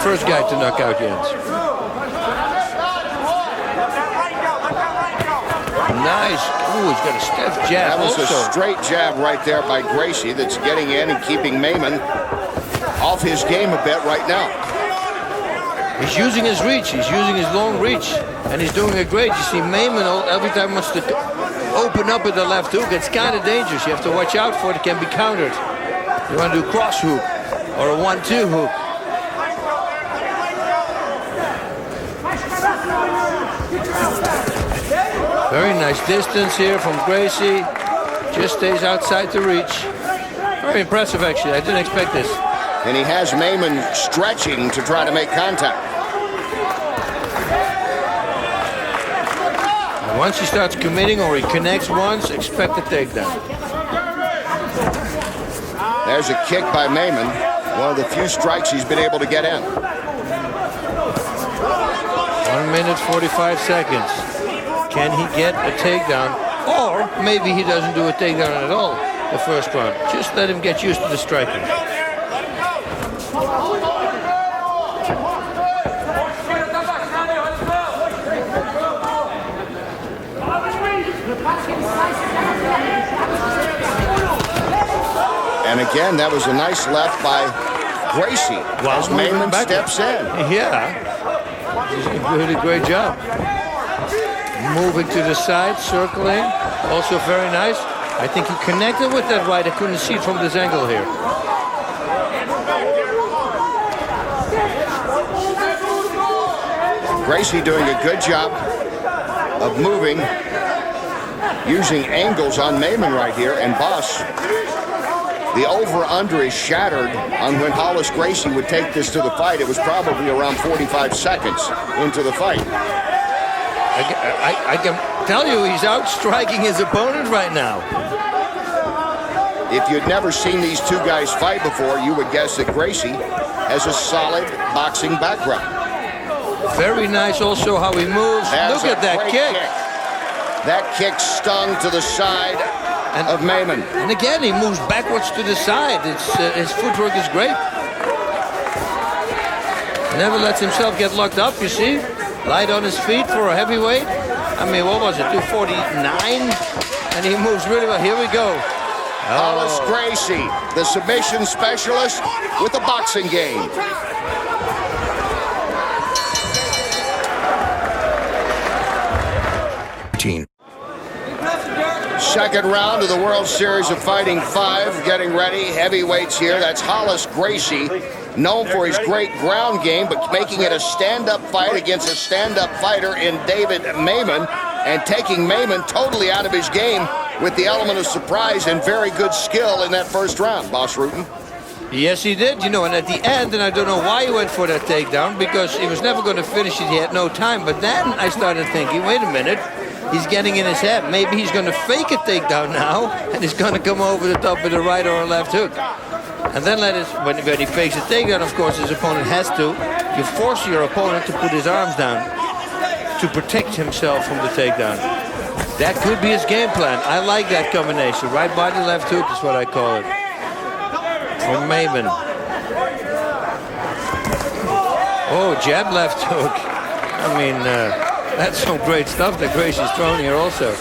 First guy to knock out Jens. Nice. Ooh, he's got a stiff jab. That was also a straight jab right there by Gracie that's getting in and keeping Mayman off his game a bit right now. He's using his reach. He's using his long reach. And he's doing it great. You see Mayman every time wants to open up with the left hook. It's kind of dangerous. You have to watch out for it. It can be countered. You want to do cross hook or a 1-2 hook. Very nice distance here from Gracie. Just stays outside the reach. Very impressive, actually. I didn't expect this. And he has Mayman stretching to try to make contact. And once he starts committing or he connects once, expect a takedown. There's a kick by Mayman. One of the few strikes he's been able to get in. 1 minute, 45 seconds. Can he get a takedown Or maybe he doesn't do a takedown at all the first round. Just let him get used to the striking. And again, that was a nice left by Gracie as Mayman steps in. Yeah, he did a great job. Moving to the side, circling, also very nice. I think he connected with that right. I couldn't see it from this angle here. Gracie doing a good job of moving, using angles on Mayman right here, and Boss. The over-under is shattered on when Hollis Gracie would take this to the fight. It was probably around 45 seconds into the fight. I can tell you he's outstriking his opponent right now. If you'd never seen these two guys fight before, you would guess that Gracie has a solid boxing background. Very nice also how he moves. Look at that kick. That kick stung to the side of Mayman. And again, he moves backwards to the side. His footwork is great. Never lets himself get locked up, you see. Light on his feet for a heavyweight. I mean, what was it, 249? And he moves really well. Here we go. Hollis Gracie, the submission specialist with a boxing game. Second round of the World Series of Fighting 5, getting ready. Heavyweights here. That's Hollis Gracie, known for his great ground game, but making it a stand-up fight against a stand-up fighter in David Mayman, and taking Mayman totally out of his game with the element of surprise and very good skill in that first round, Boss Rutten. Yes, he did, you know, and at the end, and I don't know why he went for that takedown, because he was never going to finish it. He had no time. But then I started thinking, wait a minute, he's getting in his head. Maybe he's going to fake a takedown now, and he's going to come over the top with a right or a left hook. And then when he fakes a takedown, of course, his opponent has to. You force your opponent to put his arms down to protect himself from the takedown. That could be his game plan. I like that combination. Right body, left hook is what I call it. From Mayman. Oh, jab, left hook. I mean, that's some great stuff that Gracie's throwing here also.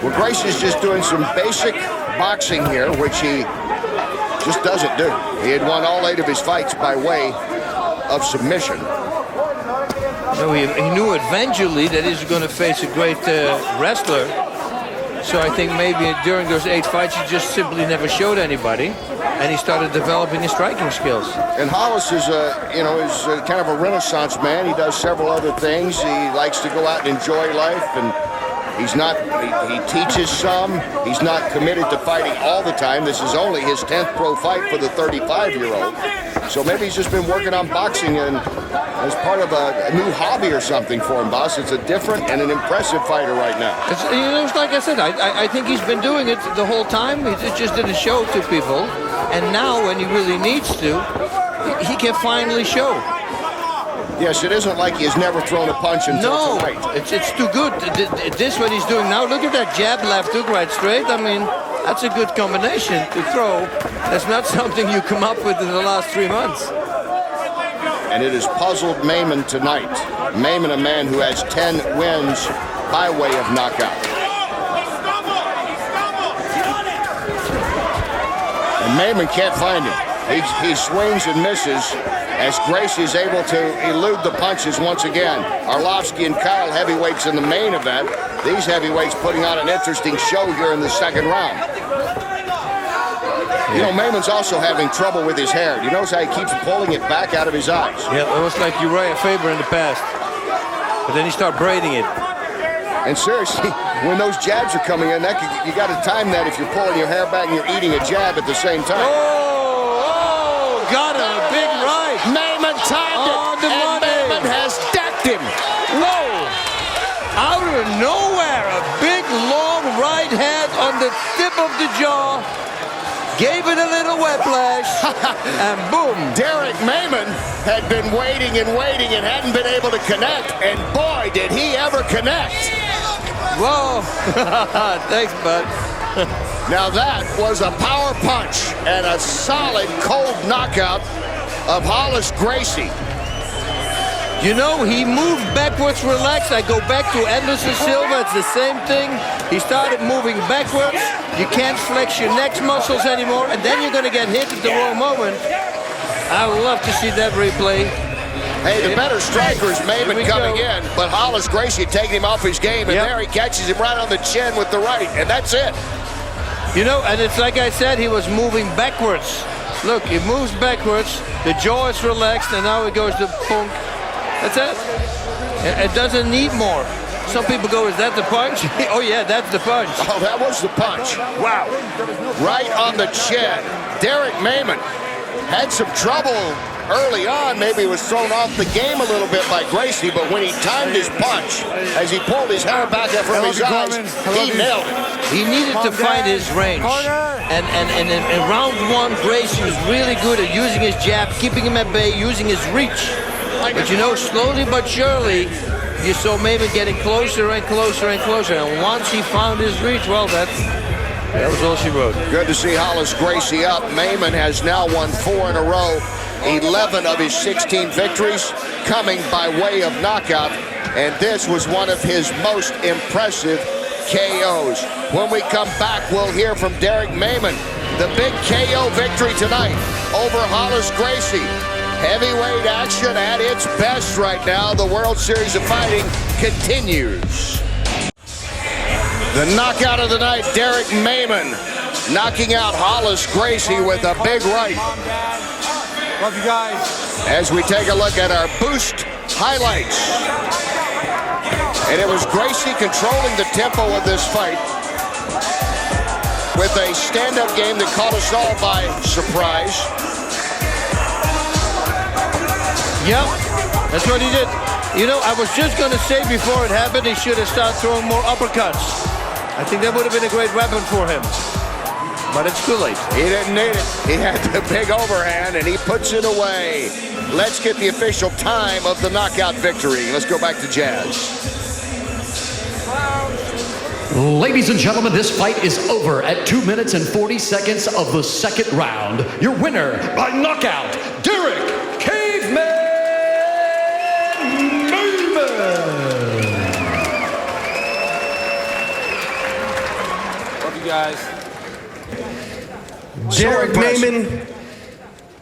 Well, Gracie's just doing some basic boxing here, which he just doesn't do. He had won all 8 of his fights by way of submission. No, he knew eventually that he's going to face a great wrestler. So I think maybe during those 8 fights he just simply never showed anybody, and he started developing his striking skills. And Hollis is kind of a renaissance man. He does several other things. He likes to go out and enjoy life, and he teaches some. He's not committed to fighting all the time. This is only his 10th pro fight for the 35-year-old. So maybe he's just been working on boxing and as part of a new hobby or something for him, Boss. It's a different and an impressive fighter right now. It's like I said, I think he's been doing it the whole time. He just didn't show to people. And now when he really needs to, he can finally show. Yes, it isn't like he has never thrown a punch until tonight. It's too good. This what he's doing now. Look at that jab, left hook, right straight. I mean, that's a good combination to throw. That's not something you come up with in the last 3 months. And it has puzzled Mayman tonight. Mayman, a man who has 10 wins by way of knockout. And Mayman can't find him. He swings and misses as Gracie is able to elude the punches once again. Arlovsky and Kyle, heavyweights in the main event. These heavyweights putting on an interesting show here in the second round. You know, Mayman's also having trouble with his hair. You notice how he keeps pulling it back out of his eyes. Yeah, almost like Uriah Faber in the past. But then he started braiding it. And seriously, when those jabs are coming in, you got to time that if you're pulling your hair back and you're eating a jab at the same time. Oh, got it, a big right. Mayman timed it, and Mayman has decked him. Whoa! Out of nowhere, a big, long right hand on the tip of the jaw. Gave it a little whiplash, and boom. Derek Mayman had been waiting and hadn't been able to connect, and boy, did he ever connect. Whoa. Thanks, bud. Now that was a power punch and a solid cold knockout of Hollis Gracie. You know, he moved backwards, relaxed. I go back to Anderson Silva. It's the same thing. He started moving backwards. You can't flex your neck muscles anymore, and then you're going to get hit at the wrong moment. I would love to see that replay. Hey, the better striker is Maimon coming in, but Hollis Gracie taking him off his game, and there he catches him right on the chin with the right, and that's it. You know, and it's like I said, he was moving backwards. Look, he moves backwards, the jaw is relaxed, and now it goes to punk. That's it. It doesn't need more. Some people go, is that the punch? Oh, yeah, that's the punch. Oh, that was the punch. Wow. Right on the chin. Derek Maimon had some trouble early on. Maybe he was thrown off the game a little bit by Gracie, but when he timed his punch, as he pulled his hair back up from his eyes, he nailed it. He needed to find his range. And in round one, Gracie was really good at using his jab, keeping him at bay, using his reach. But you know, slowly but surely, you saw Maimon getting closer and closer and closer. And once he found his reach, well, that was all she wrote. Good to see Hollis Gracie up. Maimon has now won 4 in a row. 11 of his 16 victories coming by way of knockout. And this was one of his most impressive KOs. When we come back, we'll hear from Derek Maimon. The big KO victory tonight over Hollis Gracie. Heavyweight action at its best right now. The World Series of Fighting continues. The knockout of the night, Derek Maimon knocking out Hollis Gracie with a big right. Love you guys. As we take a look at our Boost highlights. And it was Gracie controlling the tempo of this fight with a stand-up game that caught us all by surprise. Yep, that's what he did. You know, I was just going to say before it happened, he should have started throwing more uppercuts. I think that would have been a great weapon for him. But it's too late. He didn't need it. He had the big overhand, and he puts it away. Let's get the official time of the knockout victory. Let's go back to Jazz. Ladies and gentlemen, this fight is over at 2 minutes and 40 seconds of the second round. Your winner by knockout, Derek Caveman Maimon. Love you guys. Derek Maimon,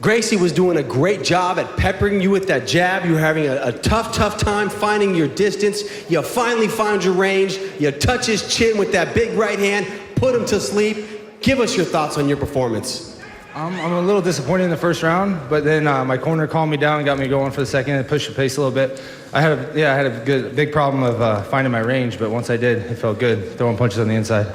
Gracie was doing a great job at peppering you with that jab. You were having a tough time finding your distance. You finally found your range. You touch his chin with that big right hand, put him to sleep. Give us your thoughts on your performance. I'm a little disappointed in the first round, but then my corner calmed me down and got me going for the second and pushed the pace a little bit. I had a big problem of finding my range, but once I did, it felt good, throwing punches on the inside.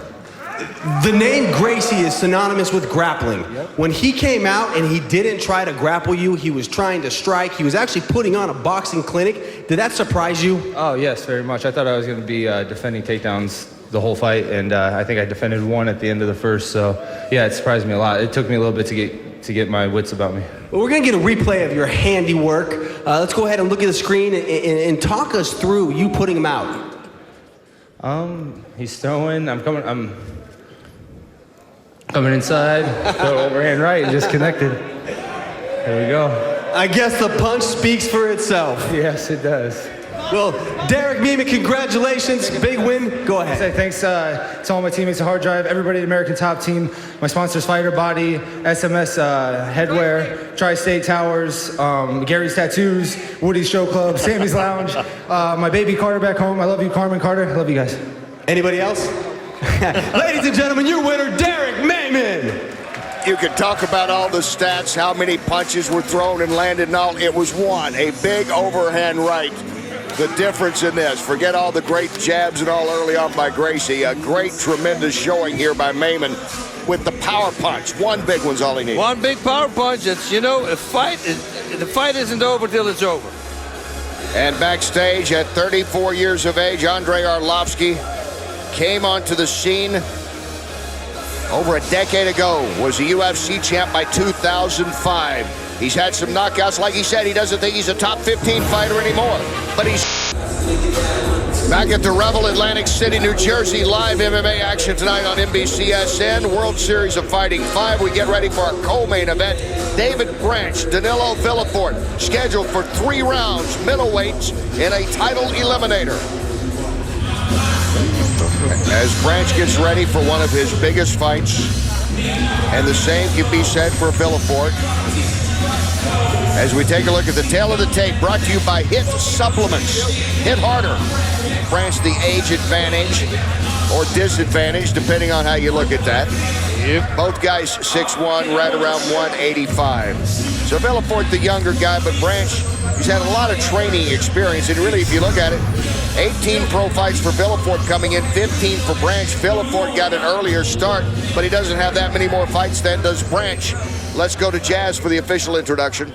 The name Gracie is synonymous with grappling. Yep. When he came out and he didn't try to grapple you, he was trying to strike. He was actually putting on a boxing clinic. Did that surprise you? Oh, yes, very much. I thought I was going to be defending takedowns the whole fight, and I think I defended one at the end of the first. So, yeah, it surprised me a lot. It took me a little bit to get my wits about me. Well, we're going to get a replay of your handiwork. Let's go ahead and look at the screen and talk us through you putting him out. He's throwing. I'm coming inside, throw overhand right, and just connected. There we go. I guess the punch speaks for itself. Yes, it does. Well, Derek Maimon, congratulations. Big win. Go ahead. Say thanks to all my teammates at Hard Drive, everybody at American Top Team, my sponsors Fighter Body, SMS Headwear, Tri-State Towers, Gary's Tattoos, Woody's Show Club, Sammy's Lounge, my baby Carter back home. I love you, Carmen Carter. I love you guys. Anybody else? Ladies and gentlemen, your winner, Derek Maimon. You could talk about all the stats, how many punches were thrown and landed and all. It was one, a big overhand right. The difference in this, forget all the great jabs and all early on by Gracie. A great, tremendous showing here by Maimon with the power punch. One big one's all he needed. One big power punch. It's, you know, the fight isn't over till it's over. And backstage at 34 years of age, Andrei Arlovsky came onto the scene over a decade ago, was a UFC champ by 2005. He's had some knockouts. Like he said, he doesn't think he's a top 15 fighter anymore, but he's Back at the Revel, Atlantic City, New Jersey. Live MMA action tonight on NBCSN. World Series of Fighting 5. We get ready for our co-main event. David Branch, Danilo Villafort, scheduled for 3 rounds, middleweights, in a title eliminator. As Branch gets ready for one of his biggest fights, and the same can be said for Villafort. As we take a look at the tail of the tape, brought to you by Hit Supplements. Hit harder. Branch, the age advantage or disadvantage, depending on how you look at that. Yep. Both guys 6'1", right around 185. So Villafort, the younger guy, but Branch, he's had a lot of training experience. And really, if you look at it, 18 pro fights for Villafort coming in, 15 for Branch. Villafort got an earlier start, but he doesn't have that many more fights than does Branch. Let's go to Jazz for the official introduction.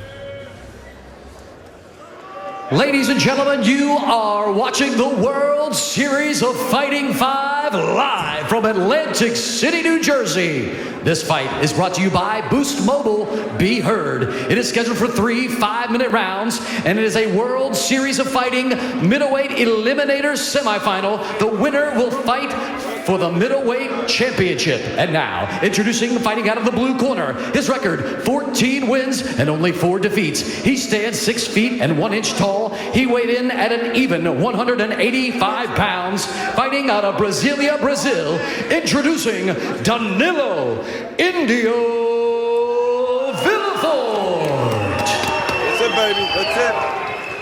Ladies and gentlemen, you are watching the World Series of Fighting 5 live from Atlantic City, New Jersey. This fight is brought to you by Boost Mobile. Be heard. It is scheduled for 3 5-minute rounds, and it is a World Series of Fighting middleweight eliminator semifinal. The winner will fight for the middleweight championship. And now, introducing fighting out of the blue corner, his record, 14 wins and only 4 defeats. He stands 6 feet and 1 inch tall. He weighed in at an even 185 pounds, fighting out of Brasilia, Brazil. Introducing Danilo Indio Villafort. That's it, baby. That's it.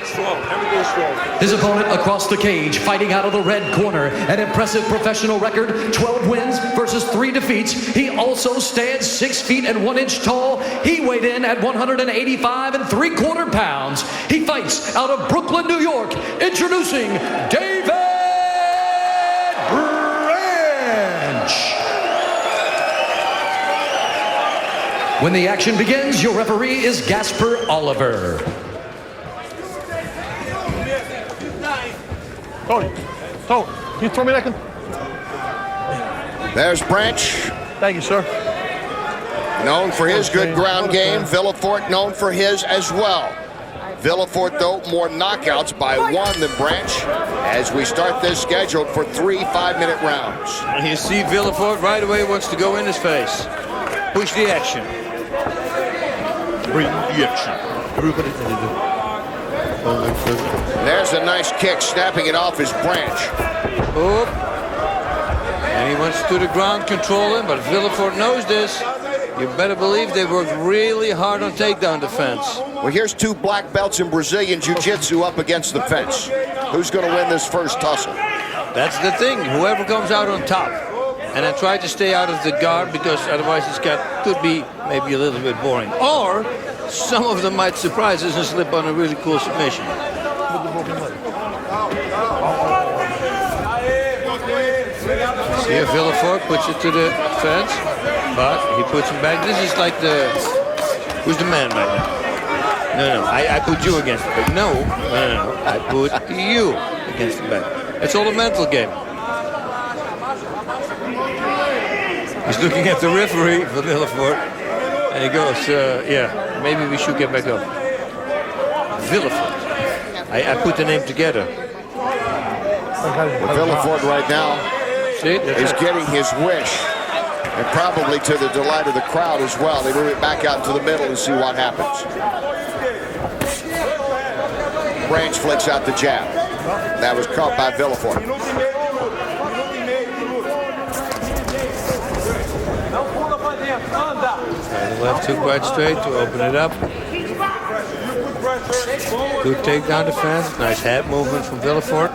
Strong. Everything strong. His opponent across the cage, fighting out of the red corner, an impressive professional record, 12 wins versus 3 defeats. He also stands 6 feet and 1 inch tall. He weighed in at 185 3/4 pounds. He fights out of Brooklyn, New York. Introducing David Branch. When the action begins, your referee is Gasper Oliver. Tony, can you throw me that? There's Branch. Thank you, sir. Known for his good ground game. Villafort known for his as well. Villafort, though, more knockouts by 1 than Branch as we start this scheduled for 3 5-minute rounds. And you see Villafort right away wants to go in his face. Push the action. Bring the action. Everybody There's a nice kick, snapping it off his Branch. Oop. And he wants to the ground, control him, but Villafort knows this. You better believe they worked really hard on takedown defense. Well, here's 2 black belts in Brazilian Jiu-Jitsu up against the fence. Who's going to win this first tussle? That's the thing. Whoever comes out on top. And I try to stay out of the guard because otherwise this could be maybe a little bit boring. Or some of them might surprise us and slip on a really cool submission. See if Villafort puts it to the fence, but he puts him back. This is like who's the man right now? No, I put you against the back. No, I put you against the back. It's all a mental game. He's looking at the referee for Villafort, and he goes, yeah, maybe we should get back up. Villafort. I put the name together. Villafort right now is getting his wish, and probably to the delight of the crowd as well. They move it back out to the middle and see what happens. Branch flicks out the jab. That was caught by Villafort. The left hook right straight to open it up. Good takedown defense. Nice head movement from Villafort.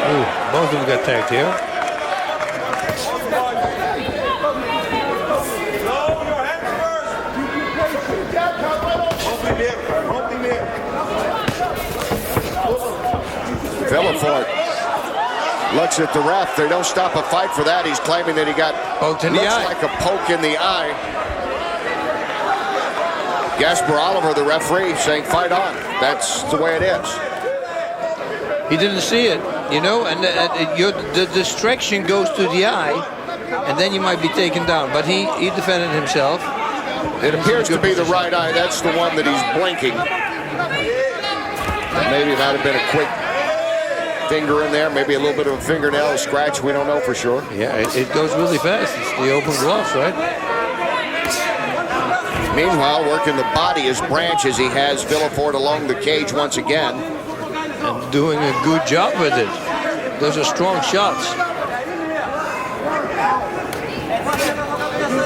Ooh, both of them got tagged here. Villafort looks at the ref. They don't stop a fight for that. He's claiming that he got poked in the eye. Looks like a poke in the eye. Gasper Oliver, the referee, saying fight on. That's the way it is. He didn't see it, you know, and the distraction goes to the eye, and then you might be taken down. But he defended himself. It appears to be the right eye. That's the one that he's blinking. Maybe it might have been a quick finger in there, maybe a little bit of a fingernail scratch. We don't know for sure. Yeah, it goes really fast. It's the open gloves, right? Meanwhile, working the body is Branch as he has Villafort along the cage once again. And doing a good job with it. Those are strong shots.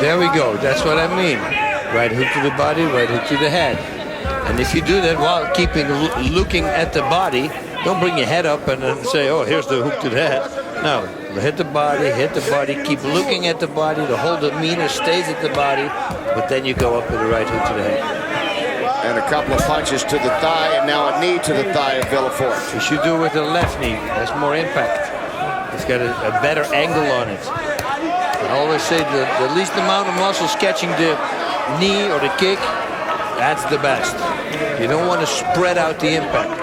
There we go. That's what I mean. Right hook to the body, right hook to the head. And if you do that while keeping looking at the body, don't bring your head up and then say, oh, here's the hook to the head. No, hit the body, keep looking at the body. The whole demeanor stays at the body, but then you go up with the right hook to the head. And a couple of punches to the thigh, and now a knee to the thigh of Villafort. You should do it with the left knee. That's more impact. It's got a better angle on it. I always say the least amount of muscles catching the knee or the kick, that's the best. You don't want to spread out the impact.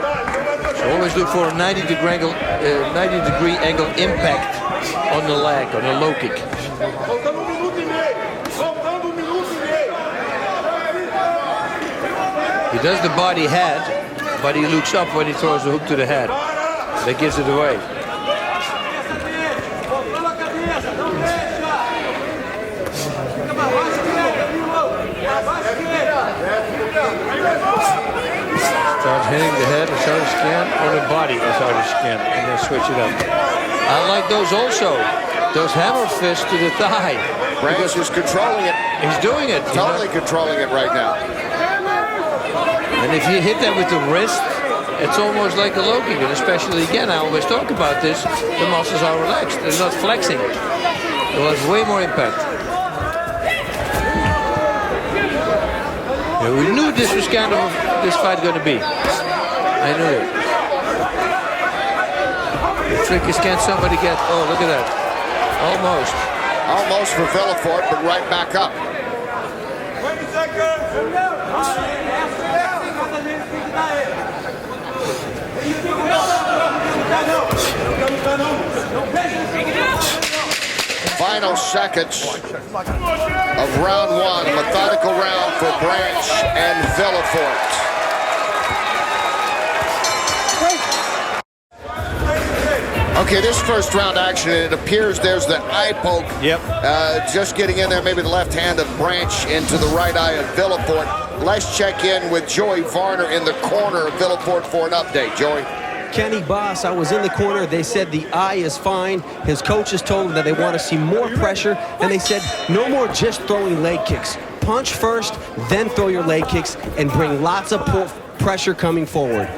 So always look for a 90-degree angle impact on the leg, on the low kick. He does the body head, but he looks up when he throws the hook to the head. That gives it away. Start hitting the head as hard as you can, or the body as hard as you can, and then switch it up. I like those also. Those hammer fists to the thigh. Branch is controlling it. He's doing it. Totally controlling it right now. And if you hit that with the wrist, it's almost like a low kick. And especially, again, I always talk about this, the muscles are relaxed. They're not flexing. It will have way more impact. Yeah, we knew this was kind of this fight going to be. I knew it. The trick is, can somebody get, oh, look at that. Almost. Almost for Villafort, but right back up. Final seconds of round one, a methodical round for Branch and Villafort. Okay, this first round action, it appears there's the eye poke. Yep. Just getting in there, maybe the left hand of Branch into the right eye of Villafort. Let's check in with Joey Varner in the corner of Villafort for an update. Joey. Kenny Boss, I was in the corner. They said the eye is fine. His coaches told him that they want to see more pressure, and they said no more just throwing leg kicks. Punch first, then throw your leg kicks, and bring lots of pressure coming forward.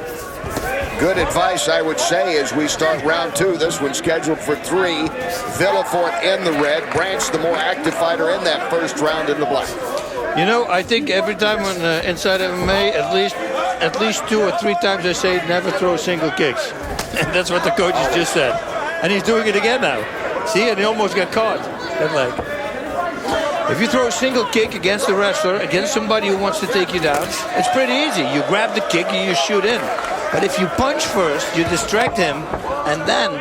Good advice, I would say, as we start round two. This one's scheduled for 3. Villafort in the red. Branch, the more active fighter in that first round, in the black. You know, I think every time when inside MMA, at least 2 or 3 times I say never throw single kicks. And that's what the coaches just said. And he's doing it again now. See, and he almost got caught. That leg. If you throw a single kick against a wrestler, against somebody who wants to take you down, it's pretty easy. You grab the kick and you shoot in. But if you punch first, you distract him, and then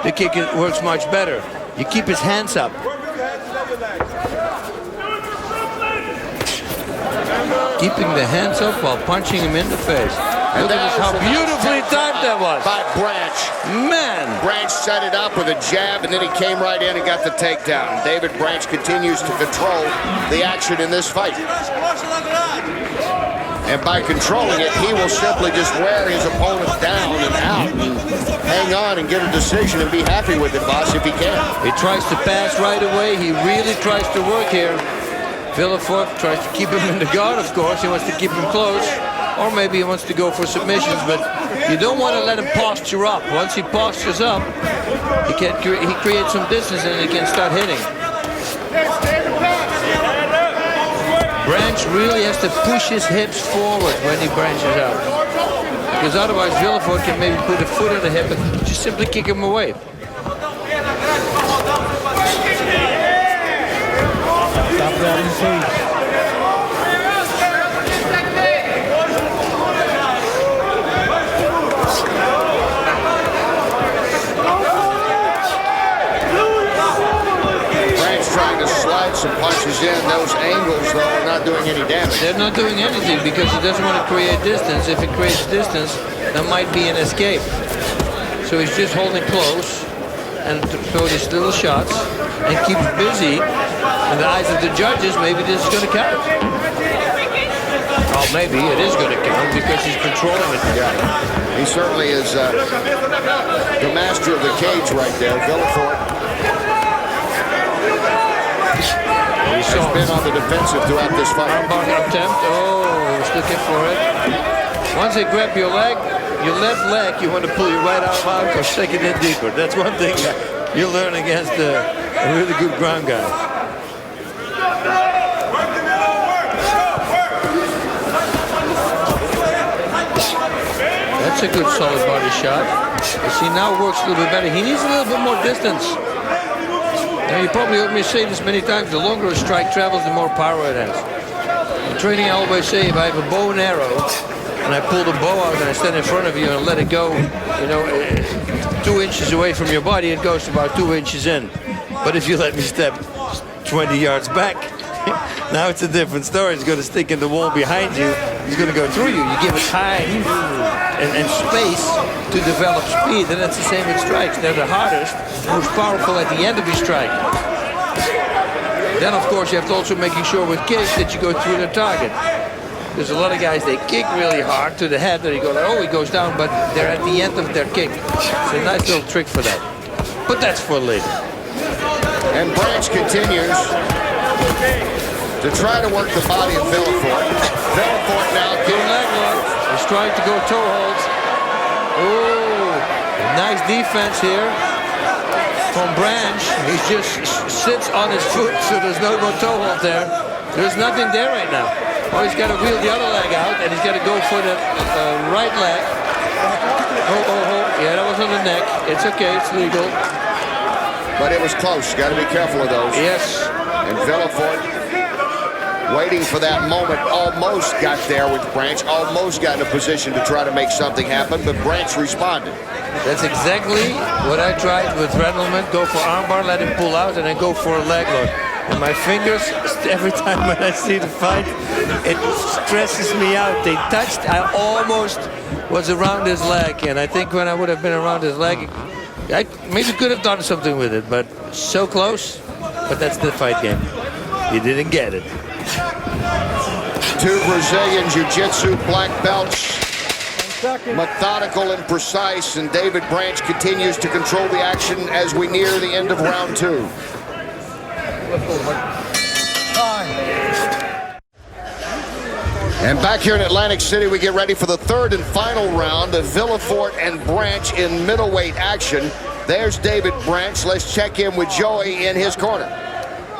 the kick works much better. You keep his hands up. Keeping the hands up while punching him in the face. Look at this, how beautifully timed that was. By Branch. Man. Branch set it up with a jab, and then he came right in and got the takedown. David Branch continues to control the action in this fight. And by controlling it, he will simply just wear his opponent down and out and hang on and get a decision and be happy with it, boss, if he can. He tries to pass right away. He really tries to work here. Villafort tries to keep him in the guard, of course. He wants to keep him close. Or maybe he wants to go for submissions, but you don't want to let him posture up. Once he postures up, he creates some distance and he can start hitting. Branch really has to push his hips forward when he branches out. Because otherwise Villafort can maybe put a foot on the hip and just simply kick him away. Stop that in Trying to slide some punches in. Those angles, though, are not doing any damage. They're not doing anything because he doesn't want to create distance. If it creates distance, there might be an escape. So he's just holding close and throw these little shots and keeps busy. In the eyes of the judges, maybe this is going to count. Oh, maybe it is going to count because he's controlling it. Yeah, he certainly is the master of the cage right there, Villefort. He's been on the defensive throughout this fight. Armbar attempt. Oh, he's looking for it. Once they grab your leg, your left leg, you want to pull your right arm out or stick it in deeper. That's one thing you learn against a really good ground guy. That's a good solid body shot. You see, now it works a little bit better. He needs a little bit more distance. Now, you probably heard me say this many times. The longer a strike travels, the more power it has. In training, I always say, if I have a bow and arrow, and I pull the bow out and I stand in front of you and let it go, 2 inches away from your body, it goes about 2 inches in. But if you let me step 20 yards back, now it's a different story. It's going to stick in the wall behind you. It's going to go through you. You give it time and space to develop speed, and that's the same with strikes. They're the hardest, most powerful at the end of your strike. Then, of course, you have to also making sure with kicks that you go through the target. There's a lot of guys, they kick really hard to the head, and you go like, oh, he goes down, but they're at the end of their kick. It's a nice little trick for that. But that's for later. And Branch continues to try to work the body of Villefort. Villefort now getting leg lock. He's trying to go toe holds. Oh, nice defense here from Branch. He just sits on his foot, so there's no more toe hold there. There's nothing there right now. Oh, he's got to wheel the other leg out, and he's got to go for the right leg. Oh. Yeah, that was on the neck. It's okay. It's legal. But it was close. Got to be careful of those. Yes. And Villefort waiting for that moment. Almost got there with Branch. Almost got in a position to try to make something happen, but Branch responded. That's exactly what I tried with Randleman. Go for armbar, let him pull out, and then go for a leg lock. And my fingers, every time when I see the fight, it stresses me out. They touched, I almost was around his leg. And I think when I would have been around his leg, I maybe could have done something with it, but so close. But that's the fight game. You didn't get it. 2 Brazilian Jiu-Jitsu black belts. Methodical and precise, and David Branch continues to control the action as we near the end of round 2. And back here in Atlantic City, we get ready for the 3rd and final round of Villefort and Branch in middleweight action. There's David Branch. Let's check in with Joey in his corner.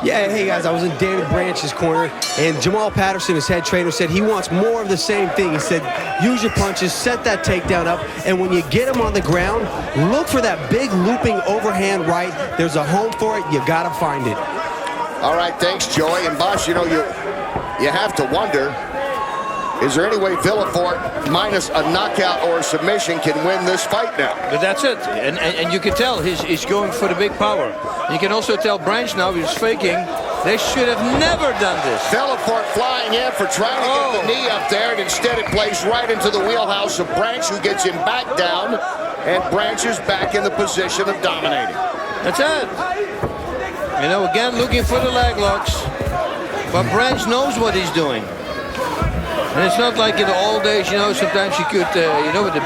Yeah, hey guys, I was in David Branch's corner, and Jamal Patterson, his head trainer, said he wants more of the same thing. He said, use your punches, set that takedown up, and when you get him on the ground, look for that big looping overhand right. There's a home for it. You got to find it. All right, thanks, Joey. And Bosch, you have to wonder, is there any way Villefort, minus a knockout or a submission, can win this fight now? But that's it. And you can tell he's going for the big power. You can also tell Branch now he's faking. They should have never done this. Villefort flying in for trying to get the knee up there, and instead it plays right into the wheelhouse of Branch, who gets him back down, and Branch is back in the position of dominating. That's it. Again, looking for the leg locks. But Branch knows what he's doing. And it's not like in the old days, sometimes you could, with the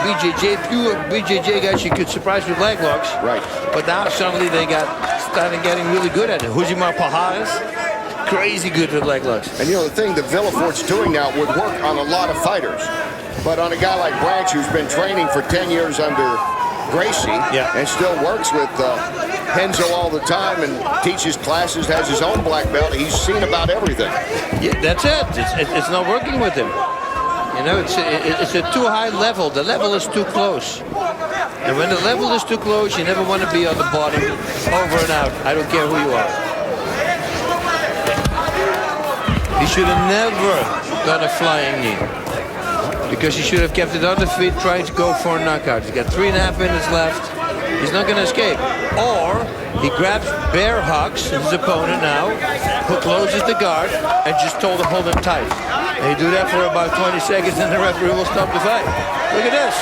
pure BJJ guys, you could surprise with leg locks. Right. But now suddenly they started getting really good at it. Huzimar Pajares, crazy good with leg locks. And the thing that Villefort's doing now would work on a lot of fighters. But on a guy like Branch, who's been training for 10 years under Gracie, and still works with Henzo all the time and teaches classes, has his own black belt. He's seen about everything. Yeah, that's it. It's not working with him. It's a too high level. The level is too close. And when the level is too close, you never want to be on the bottom, over and out. I don't care who you are. He should have never done a flying knee. Because he should have kept it on the feet, trying to go for a knockout. He's got 3.5 minutes left. He's not going to escape. Or he grabs bear hugs his opponent now, who closes the guard, and just told him hold him tight. And he do that for about 20 seconds, and the referee will stop the fight. Look at this.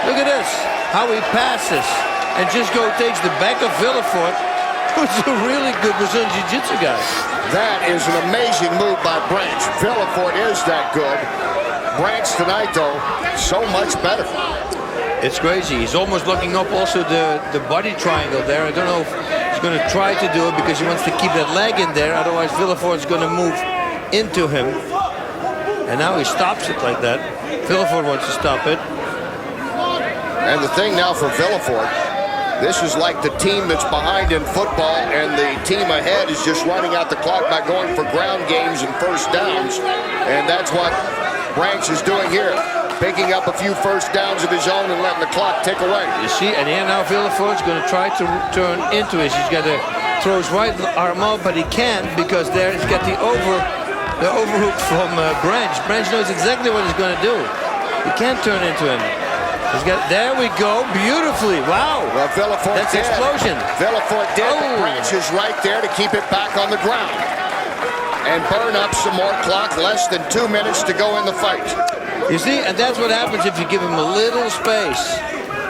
Look at this. how he passes and just takes the back of Villefort, who's a really good Brazilian Jiu-Jitsu guy. That is an amazing move by Branch. Villefort is that good. Branch tonight, though, so much better. It's crazy. He's almost looking up also the body triangle there. I don't know if he's going to try to do it because he wants to keep that leg in there. Otherwise, Villefort's going to move into him. And now he stops it like that. Villefort wants to stop it. And the thing now for Villefort, this is like the team that's behind in football, and the team ahead is just running out the clock by going for ground games and first downs. And that's what Branch is doing here. Picking up a few first downs of his own and letting the clock tick away. You see, and here now Villefort's going to try to turn into it. He's got to throw his right arm out, but he can't because there he's got the overhook from Branch. Branch knows exactly what he's going to do. He can't turn into him. He's got, there we go, beautifully. Wow. Well, Villefort That's did. explosion. Villefort did. Oh. Branch is right there to keep it back on the ground and burn up some more clock. Less than 2 minutes to go in the fight. You see, and that's what happens if you give him a little space.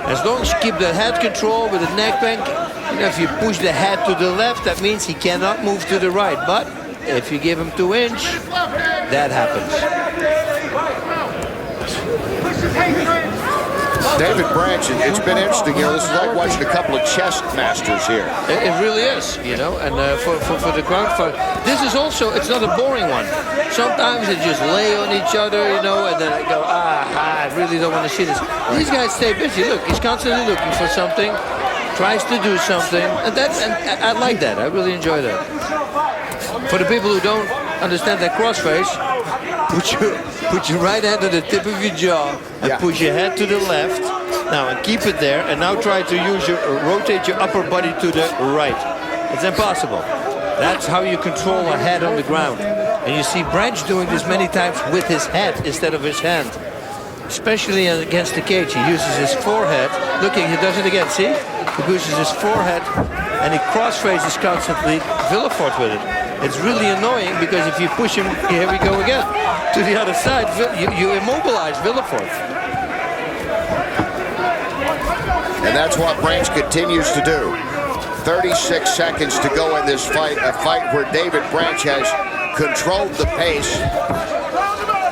As long as you keep the head control with the neck bend, you know, if you push the head to the left, that means he cannot move to the right. But if you give him 2 inch, that happens. David Branch, it's been interesting. You know, this is like watching a couple of chess masters here. It really is, you know, and for the ground fight, this is also, it's not a boring one. Sometimes they just lay on each other, you know, and then I go, I really don't want to see this. These guys stay busy. Look, he's constantly looking for something, tries to do something, and I like that. I really enjoy that. For the people who don't understand that crossface, put your right hand on the tip of your jaw and push your head to the left. Now, and keep it there, and now try to rotate your upper body to the right. It's impossible. That's how you control a head on the ground. And you see Branch doing this many times with his head instead of his hand. Especially against the cage. He uses his forehead. Look, he does it again, see? He uses his forehead and he cross-faces constantly Villefort with it. It's really annoying because if you push him, here we go again, to the other side, you immobilize Villefort. And that's what Branch continues to do. 36 seconds to go in this fight, a fight where David Branch has controlled the pace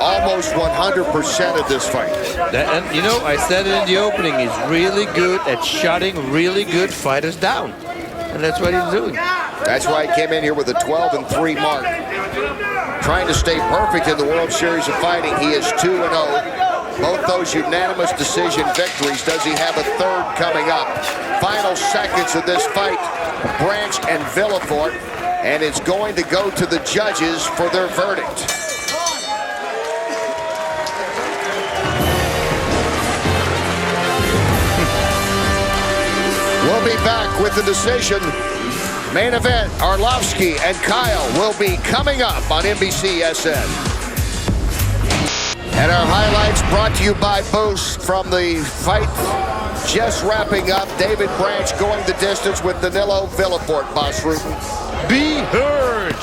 almost 100% of this fight. And you know, I said it in the opening, he's really good at shutting really good fighters down. And that's what he's doing. That's why he came in here with a 12-3 mark. Trying to stay perfect in the World Series of Fighting. He is 2-0. Both those unanimous decision victories. Does he have a third coming up? Final seconds of this fight, Branch and Villefort, and it's going to go to the judges for their verdict. We'll be back with the decision. Main event, Arlovsky and Kyle will be coming up on NBCSN. And our highlights brought to you by Boost from the fight just wrapping up. David Branch going the distance with Danilo Villefort, Boss Ruben. Be heard.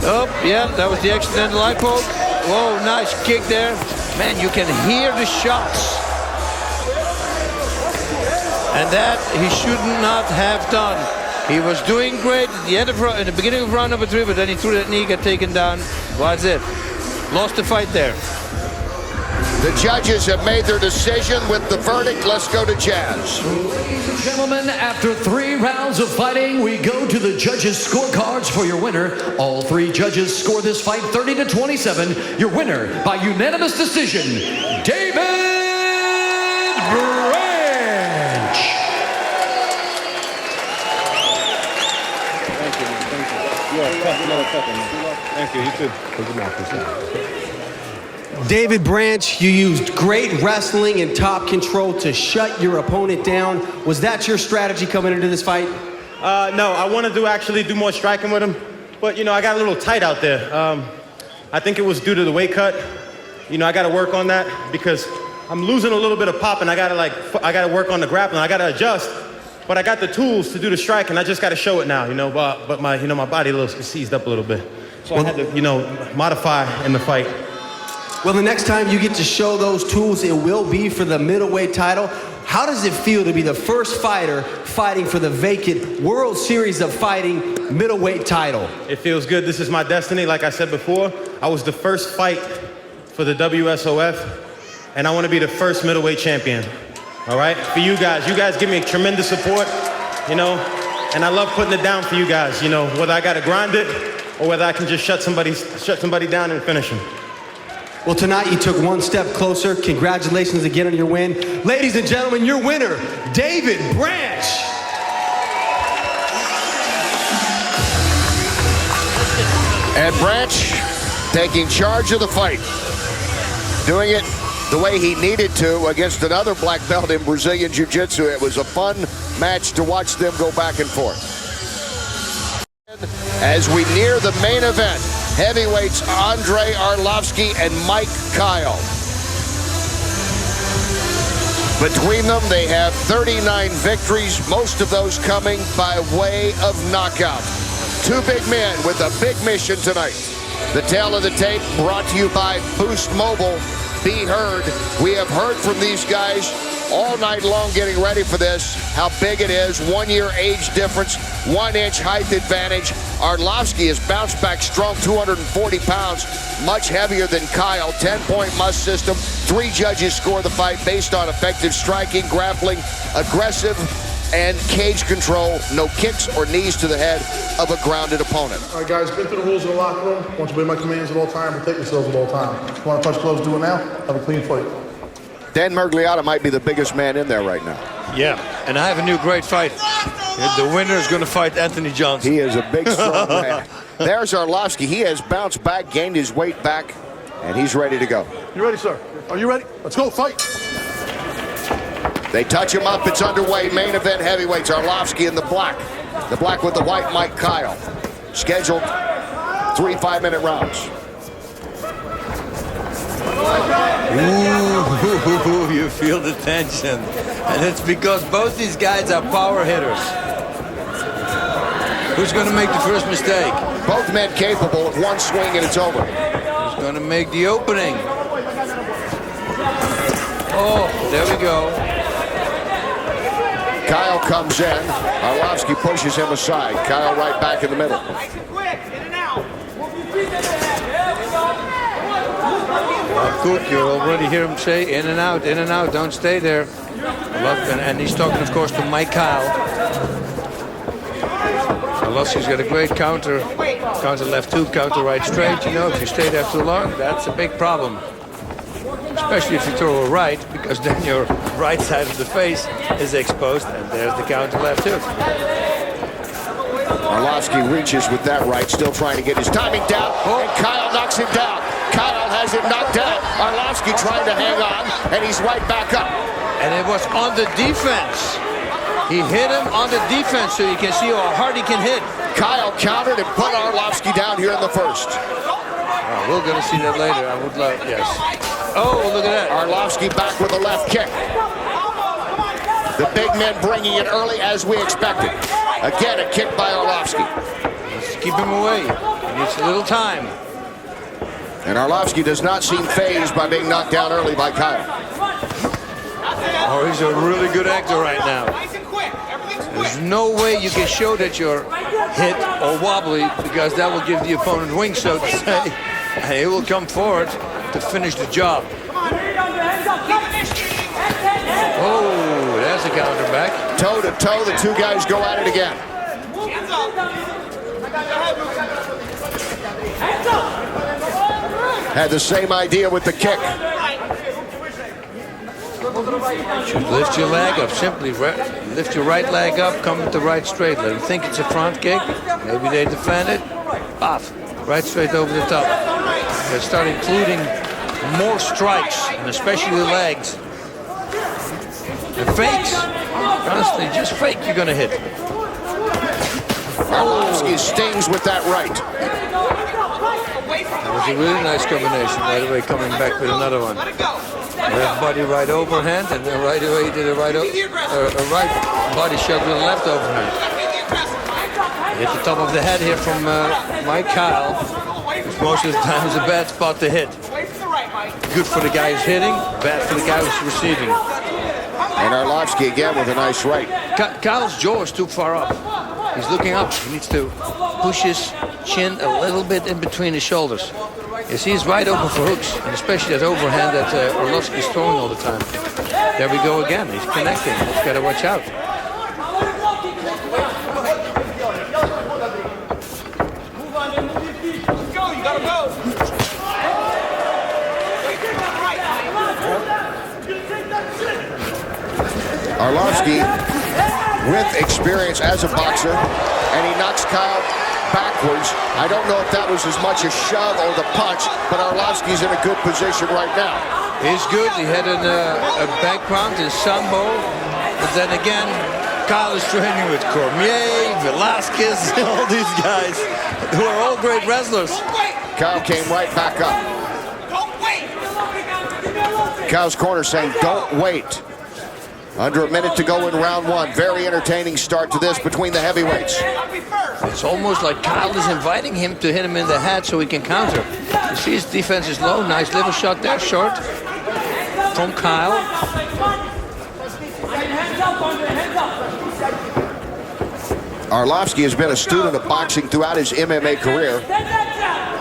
Oh, yeah, that was the accidental eye poke. Whoa, nice kick there. Man, you can hear the shots. And that he should not have done. He was doing great at the end of in the beginning of round number 3, but then he threw that knee, got taken down. That's it. Lost the fight there. The judges have made their decision with the verdict. Let's go to Jazz. Ladies and gentlemen, after 3 rounds of fighting, we go to the judges' scorecards for your winner. All 3 judges score this fight 30-27. Your winner by unanimous decision, David Branch. Thank you. You too. David Branch, you used great wrestling and top control to shut your opponent down. Was that your strategy coming into this fight? No, I wanted to actually do more striking with him, but you know, I got a little tight out there. I think it was due to the weight cut. You know, I got to work on that because I'm losing a little bit of pop, and I got to work on the grappling. I got to adjust. But I got the tools to do the strike, and I just got to show it now, you know. But my body a little seized up a little bit, so I had to, you know, modify in the fight. Well, the next time you get to show those tools, it will be for the middleweight title. How does it feel to be the first fighter fighting for the vacant World Series of Fighting middleweight title? It feels good. This is my destiny. Like I said before, I was the first fight for the WSOF, and I want to be the first middleweight champion. All right? For you guys give me tremendous support, you know, and I love putting it down for you guys, you know, whether I got to grind it or whether I can just shut somebody down and finish them. Well, tonight you took one step closer. Congratulations again on your win. Ladies and gentlemen, your winner, David Branch. And Branch taking charge of the fight. Doing it the way he needed to against another black belt in Brazilian Jiu-Jitsu. It was a fun match to watch them go back and forth. As we near the main event, heavyweights Andrei Arlovski and Mike Kyle. Between them, they have 39 victories, most of those coming by way of knockout. Two big men with a big mission tonight. The tail of the tape brought to you by Boost Mobile. Be heard. We have heard from these guys all night long getting ready for this, how big it is, 1 year age difference, 1 inch height advantage. Arlovski has bounced back strong, 240 pounds, much heavier than Kyle. 10-point must system. 3 judges score the fight based on effective striking, grappling, aggressive, and cage control. No kicks or knees to the head of a grounded opponent. All right, guys, been through the rules in the locker room. I want you to obey my commands at all times, protect yourselves at all times. If you want to touch gloves, do it now. Have a clean fight. Dan Mergliotta might be the biggest man in there right now. Yeah, and I have a new great fighter. The winner is going to fight Anthony Johnson. He is a big, strong man. There's Arlovski. He has bounced back, gained his weight back, and he's ready to go. You ready, sir? Are you ready? Let's go, fight. They touch him up. It's underway. Main event heavyweights. Arlovski in the black. The black with the white, Mike Kyle. Scheduled 3 5-minute rounds. Ooh, you feel the tension. And it's because both these guys are power hitters. Who's going to make the first mistake? Both men capable of one swing and it's over. Who's going to make the opening? Oh, there we go. Kyle comes in. Arlovski pushes him aside. Kyle right back in the middle. Cook, you already hear him say in and out, don't stay there. And he's talking, of course, to Mike Kyle. Arlovski's got a great counter left hook, counter right straight. You know, if you stay there too long, that's a big problem. Especially if you throw a right, because then your right side of the face is exposed, and there's the counter left hook. Arlovski reaches with that right, still trying to get his timing down, and Kyle knocks him down. Kyle has him knocked down. Arlovski trying to hang on, and he's right back up. And it was on the defense. He hit him on the defense, so you can see how hard he can hit. Kyle countered and put Arlovski down here in the first. Oh, we're going to see that later. I would love, yes. Oh, look at that. Arlovski back with a left kick. The big men bringing it early as we expected. Again, a kick by Arlovski. Let's keep him away. He needs a little time. And Arlovski does not seem fazed by being knocked down early by Kyle. Oh, he's a really good actor right now. There's no way you can show that you're hit or wobbly, because that will give the opponent wings, so to say. And he will come forward to finish the job. Oh, there's a counter back. Toe to toe, the two guys go at it again. Had the same idea with the kick. Should lift your leg up, simply lift your right leg up, come with the right straight. Let them think it's a front kick. Maybe they defend it. Off, right straight over the top. They start including more strikes, and especially the legs. The fakes, honestly, just fake, you're gonna hit. Arlovski stings with that right. That was a really nice combination, by the way, coming back with another one. Left body right overhand, and then right away he did a right body shot with a left overhand. Hit the top of the head here from Mike Kyle, which most of the time is a bad spot to hit. Good for the guy who's hitting, bad for the guy who's receiving. And Arlovsky again with a nice right. Kyle's jaw is too far up. He's looking up. He needs to push his chin a little bit in between his shoulders. You see, he's wide open for hooks, and especially that overhand that Arlovsky's throwing all the time. There we go again. He's connecting. He's got to watch out. Arlovsky with experience as a boxer, and he knocks Kyle backwards. I don't know if that was as much a shove or the punch, but Arlovsky's in a good position right now. He's good. He had a background in Sambo, but then again, Kyle is training with Cormier, Velasquez, all these guys who are all great wrestlers. Kyle came right back up. Kyle's corner saying, don't wait. Under a minute to go in round one. Very entertaining start to this between the heavyweights. It's almost like Kyle is inviting him to hit him in the head so he can counter. You see his defense is low. Nice little shot there, short from Kyle. Arlovsky has been a student of boxing throughout his MMA career.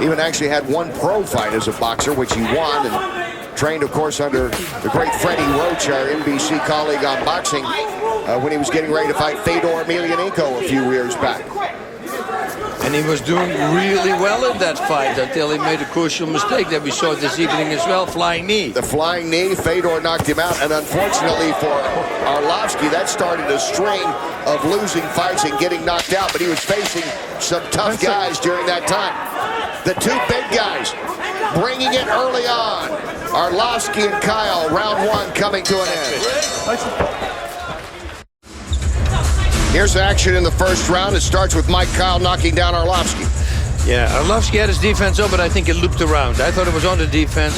Even actually had one pro fight as a boxer, which he won, and trained, of course, under the great Freddie Roach, our NBC colleague on boxing, when he was getting ready to fight Fedor Emelianenko a few years back. And he was doing really well in that fight until he made a crucial mistake that we saw this evening as well, flying knee. The flying knee, Fedor knocked him out, and unfortunately for Arlovsky, that started a string of losing fights and getting knocked out, but he was facing some tough guys during that time. The two big guys bringing it early on. Arlovsky and Kyle, round one coming to an end. Here's action in the first round. It starts with Mike Kyle knocking down Arlovsky. Yeah, Arlovsky had his defense up, but I think it looped around. I thought it was on the defense.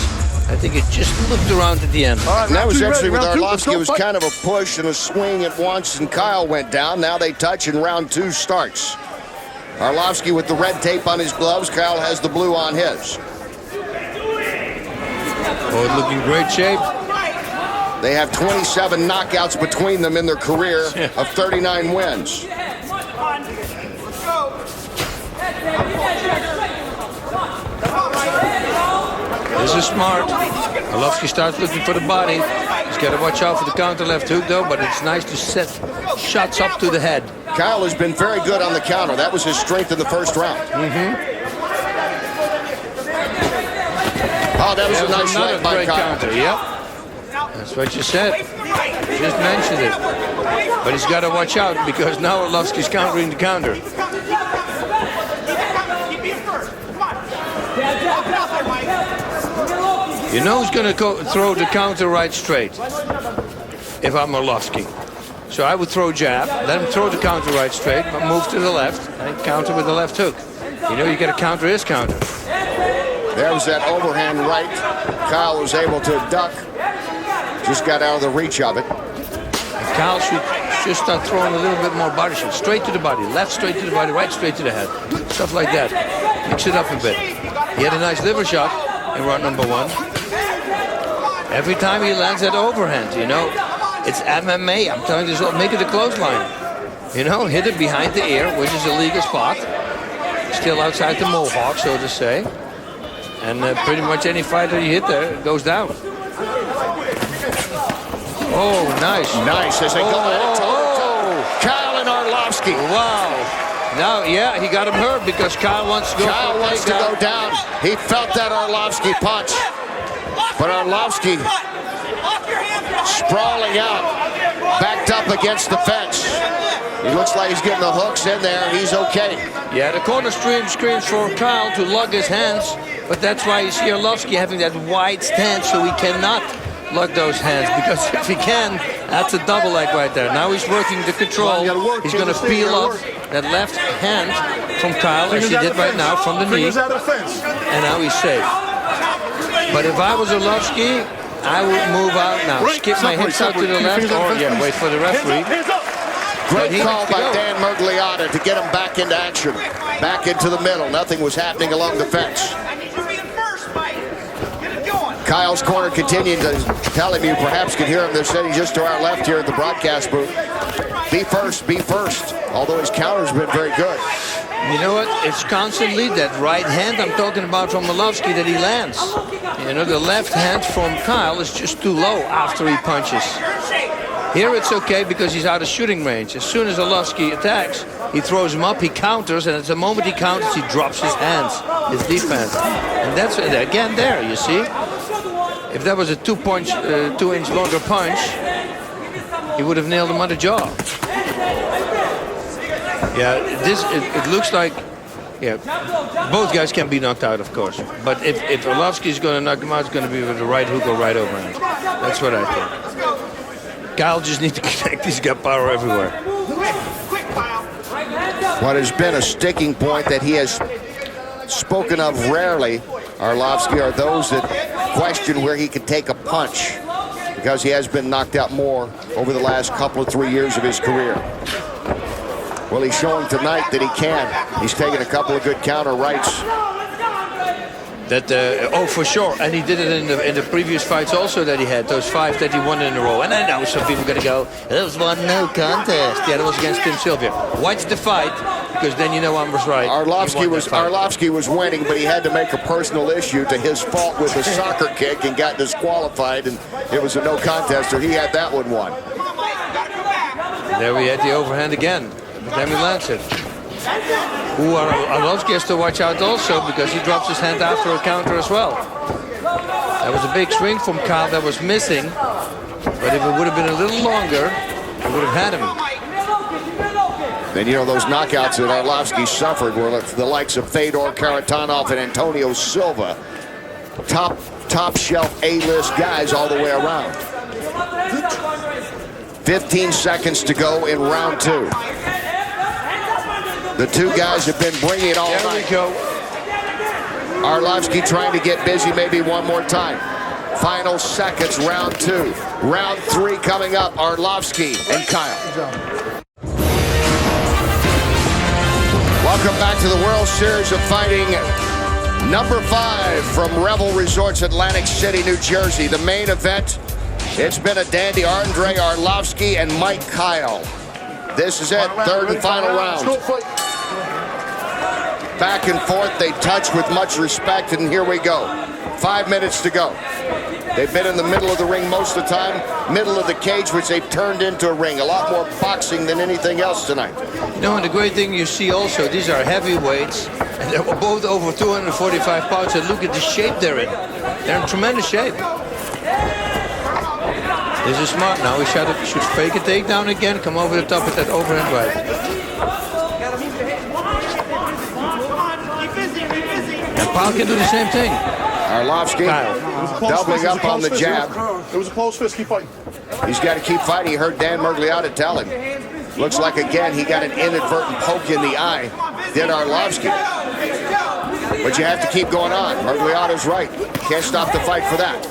I think it just looped around at the end. And that was actually with Arlovsky. It was kind of a push and a swing at once, and Kyle went down. Now they touch, and round two starts. Arlovsky with the red tape on his gloves. Kyle has the blue on his. Both looking great shape. They have 27 knockouts between them in their career of 39 wins. This is smart. Arlovsky starts looking for the body. He's got to watch out for the counter left hook, though, but it's nice to set shots up to the head. Kyle has been very good on the counter. That was his strength in the first round. Oh, that was a nice right by Kyle. Counter. Yep. That's what you said. Just mentioned it. But he's got to watch out because now Arlovsky's countering the counter. You know who's going to throw the counter right straight if I'm Arlovsky. So I would throw jab, let him throw the counter right straight, but move to the left and counter with the left hook. You know you got to counter his counter. There was that overhand right. Kyle was able to duck. Just got out of the reach of it. And Kyle should just start throwing a little bit more body shots. Straight to the body, left straight to the body, right straight to the head. Stuff like that. Mix it up a bit. He had a nice liver shot in round number one. Every time he lands that overhand, you know, it's MMA. I'm telling you, make it a clothesline. You know, hit it behind the ear, which is a legal spot. Still outside the mohawk, so to say. And pretty much any fighter you hit there goes down. Oh, nice. Nice as they go toe-to-toe. Kyle and Arlovsky. Wow. Now, yeah, he got him hurt because Kyle wants to go Kyle wants to go down. He felt that Arlovsky punch. But Arlovsky sprawling out, backed up against the fence. He looks like he's getting the hooks in there. He's okay. Yeah, the corner screams for Kyle to lug his hands. But that's why you see Arlovsky having that wide stance so he cannot lug those hands. Because if he can, that's a double leg right there. Now he's working the control. He's going to peel up that left hand from Kyle, as he did right now, from the knee. And now he's safe. But if I was Arlovsky, I would move out now. Skip my hips out to the left or wait for the referee. Great call by Dan Mergliotta to get him back into action. Back into the middle. Nothing was happening along the fence. Kyle's corner continuing to tell him, you perhaps can hear him. They're sitting just to our left here at the broadcast booth. Be first, be first. Although his counter's been very good. You know what? It's constantly that right hand I'm talking about from Arlovski that he lands. You know, the left hand from Kyle is just too low after he punches. Here it's okay because he's out of shooting range. As soon as Arlovski attacks, he throws him up, he counters, and at the moment he counters, he drops his hands, his defense. And that's, again, there, you see? If that was a 2-inch longer punch, he would have nailed him on the jaw. Yeah, it looks like, yeah, both guys can be knocked out, of course. But if Arlovski is going to knock him out, it's going to be with the right hook or right overhand. That's what I think. Kyle just needs to connect. He's got power everywhere. What has been a sticking point that he has spoken of rarely, Arlovski, are those that question where he can take a punch, because he has been knocked out more over the last couple of 3 years of his career. Well, he's showing tonight that he can. He's taken a couple of good counter rights. That oh, for sure, and he did it in the previous fights also that he had, those 5 that he won in a row. And I know some people are going to go, that was one no contest. Yeah, that was against Tim Sylvia. Watch the fight, because then you know I was right. Arlovski was winning, but he had to make a personal issue to his fault with a soccer kick and got disqualified, and it was a no contest, or he had that one won. And there we had the overhand again. But then we lands it. Arlovski has to watch out also, because he drops his hand after a counter as well. That was a big swing from Kyle that was missing, but if it would have been a little longer, it would have had him. Then, you know, those knockouts that Arlovski suffered were the likes of Fedor Karatanov and Antonio Silva. Top shelf A-list guys all the way around. 15 seconds to go in round 2. The two guys have been bringing it all night. There we go. Arlovski trying to get busy maybe one more time. Final seconds, round 2. Round 3 coming up, Arlovski and Kyle. Welcome back to the World Series of Fighting number 5 from Revel Resorts, Atlantic City, New Jersey. The main event, it's been a dandy. Andrei Arlovski and Mike Kyle. This is it, third and final round. Back and forth, they touch with much respect, and here we go. 5 minutes to go. They've been in the middle of the ring most of the time, middle of the cage, which they've turned into a ring. A lot more boxing than anything else tonight. You know, and the great thing you see also, these are heavyweights, and they're both over 245 pounds, and look at the shape they're in. They're in tremendous shape. This is smart now. He should fake a takedown again, come over the top with that overhand right. And Paul can do the same thing. Arlovski doubling up on the jab. It was a close fist. Keep fighting. He's got to keep fighting. He heard Dan Mergliotta tell him. Looks like, again, he got an inadvertent poke in the eye. Did Arlovski. But you have to keep going on. Mergliotta's right. Can't stop the fight for that.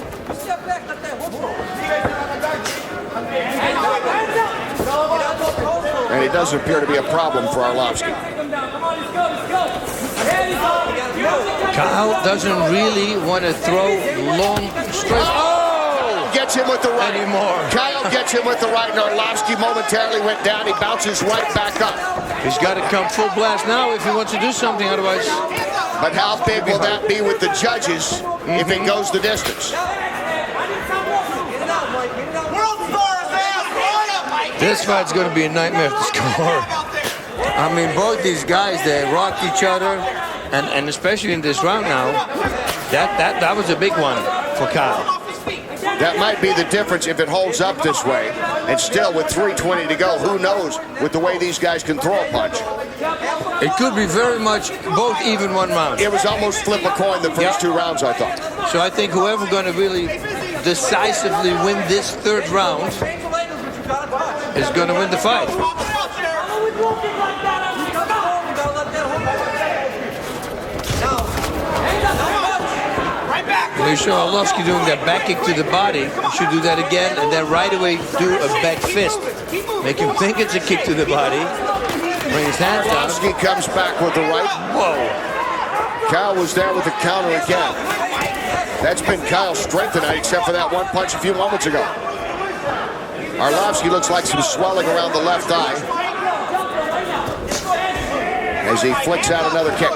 And it doesn't appear to be a problem for Arlovski. Kyle doesn't really want to throw long straight. Oh! Gets him with the right. Anymore. Kyle gets him with the right, and Arlovski momentarily went down. He bounces right back up. He's got to come full blast now if he wants to do something, otherwise. But how big will that be with the judges if it goes the distance? This fight's going to be a nightmare to score. I mean, both these guys, they rocked each other, and especially in this round now, that was a big one for Kyle. That might be the difference if it holds up this way. And still, with 3:20 to go, who knows with the way these guys can throw a punch. It could be very much both even one round. It was almost flip a coin the first 2 rounds, I thought. So I think whoever going to really decisively win this 3rd round is going to win the fight. You show Arlovski doing that back kick to the body. You should do that again, and then right away do a back fist. Make him think it's a kick to the body. Bring his hands down. Arlovski comes back with the right. Whoa. Kyle was there with the counter again. That's been Kyle's strength tonight, except for that one punch a few moments ago. Arlovsky looks like some swelling around the left eye as he flicks out another kick.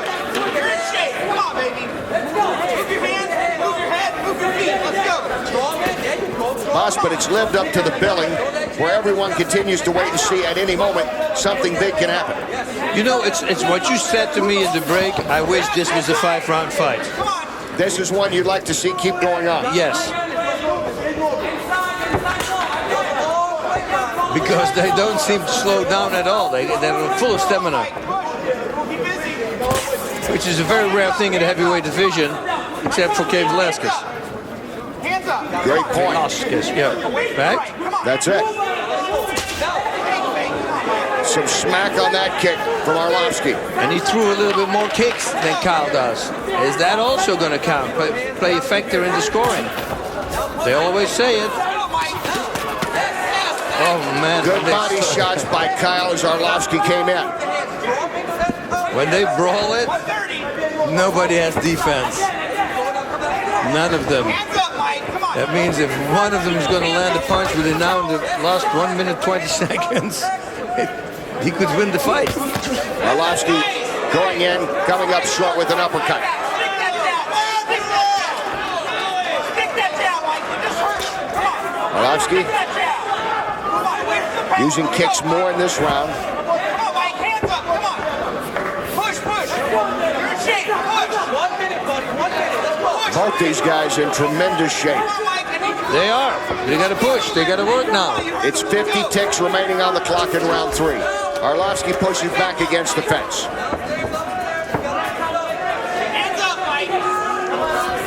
Boss, but it's lived up to the billing, where everyone continues to wait and see at any moment something big can happen. You know, it's what you said to me in the break. I wish this was a 5-round fight. This is one you'd like to see keep going on. Yes. Because they don't seem to slow down at all. They're full of stamina. Which is a very rare thing in the heavyweight division, except for Cain Velasquez. Great point. Velasquez, yeah. Right? That's it. Some smack on that kick from Arlovsky. And he threw a little bit more kicks than Kyle does. Is that also going to count? Play a factor in the scoring? They always say it. Oh, man. Good body shots by Kyle as Arlovsky came in. When they brawl it, nobody has defense. None of them. That means if one of them is going to land a punch within now in the last 1 minute 20 seconds, he could win the fight. Arlovsky going in, coming up short with an uppercut. Arlovsky using kicks more in this round. Both these guys in tremendous shape. They are. They got to push. They got to work now. It's 50 ticks remaining on the clock in round 3. Arlovsky pushes back against the fence.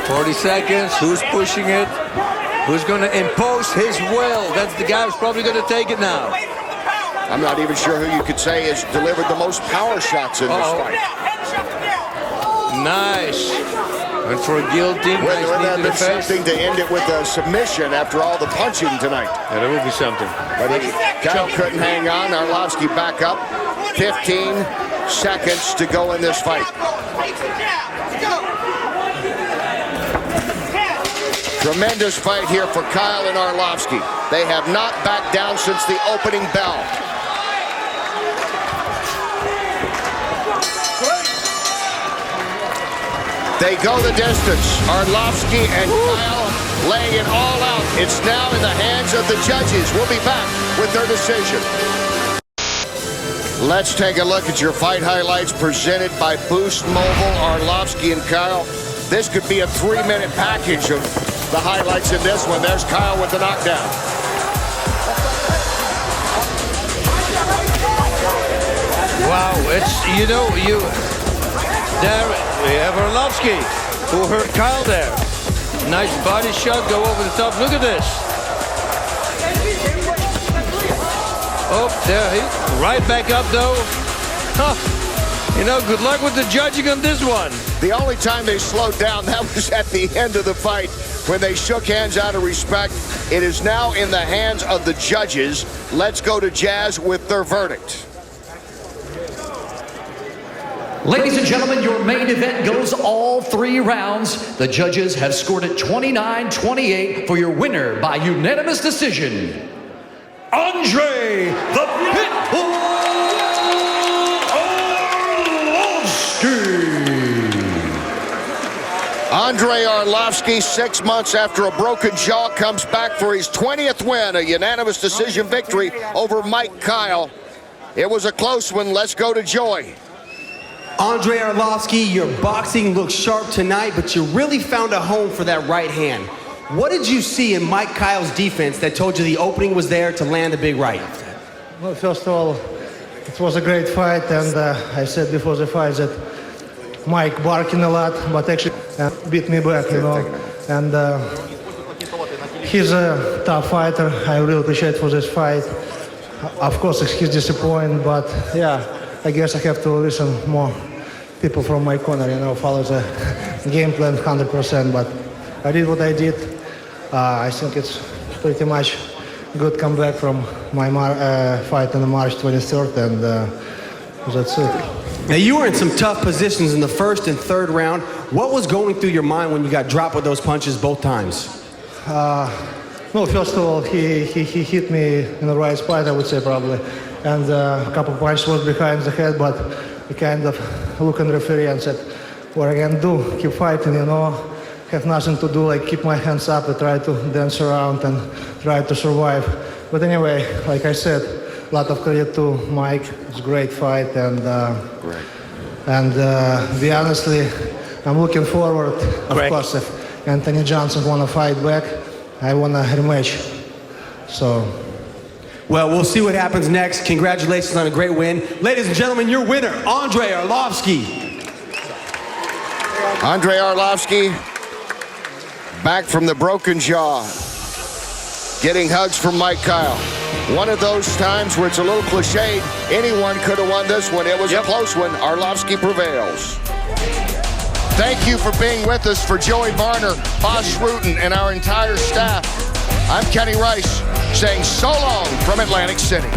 40 seconds. Who's pushing it? Who's going to impose his will? That's the guy who's probably going to take it now. I'm not even sure who you could say has delivered the most power shots in this fight. Nice. Went for a guillotine. Would that been something to end it with a submission after all the punching tonight? Yeah, there will be something. But Kyle couldn't hang on. Arlovsky back up. 15 seconds to go in this fight. Tremendous fight here for Kyle and Arlovsky. They have not backed down since the opening bell. They go the distance. Arlovsky and Kyle laying it all out. It's now in the hands of the judges. We'll be back with their decision. Let's take a look at your fight highlights presented by Boost Mobile. Arlovsky and Kyle. This could be a 3-minute package of the highlights in this one. There's Kyle with the knockdown. Wow, it's, there we have Arlovsky, who hurt Kyle there. Nice body shot, go over the top. Look at this. Oh, there he, right back up though. Huh. Good luck with the judging on this one. The only time they slowed down, that was at the end of the fight when they shook hands out of respect. It is now in the hands of the judges. Let's go to Jazz with their verdict. Ladies and gentlemen, your main event goes all 3 rounds. The judges have scored it 29-28 for your winner by unanimous decision, Andre the Pitbull Arlovsky. Andre Arlovsky, 6 months after a broken jaw, comes back for his 20th win, a unanimous decision victory over Mike Kyle. It was a close one. Let's go to Joy. Andre Arlovsky, your boxing looks sharp tonight, but you really found a home for that right hand. What did you see in Mike Kyle's defense that told you the opening was there to land a big right? Well, first of all, it was a great fight, and I said before the fight that Mike barking a lot, but actually beat me back, And he's a tough fighter. I really appreciate for this fight. Of course, he's disappointed, but yeah, I guess I have to listen more people from my corner, follow the game plan 100%. But I did what I did. I think it's pretty much good comeback from my fight on March 23rd, and that's it. Now, you were in some tough positions in the first and third round. What was going through your mind when you got dropped with those punches both times? No, first of all, he hit me in the right spot, I would say, probably. And a couple of punches was behind the head, but he kind of looked at the referee and said, what I can do, keep fighting, you know, have nothing to do, like keep my hands up and try to dance around and try to survive. But anyway, like I said, a lot of credit to Mike. It's a great fight, and be honestly, I'm looking forward. Of course, if Anthony Johnson want to fight back, I want a rematch. So, well, we'll see what happens next. Congratulations on a great win, ladies and gentlemen. Your winner, Andrei Arlovski. Andrei Arlovski, back from the broken jaw, getting hugs from Mike Kyle. One of those times where it's a little cliched, anyone could have won this one. It was a close one. Arlovski prevails. Thank you for being with us. For Joey Varner, Boss Rutan, and our entire staff, I'm Kenny Rice saying so long from Atlantic City.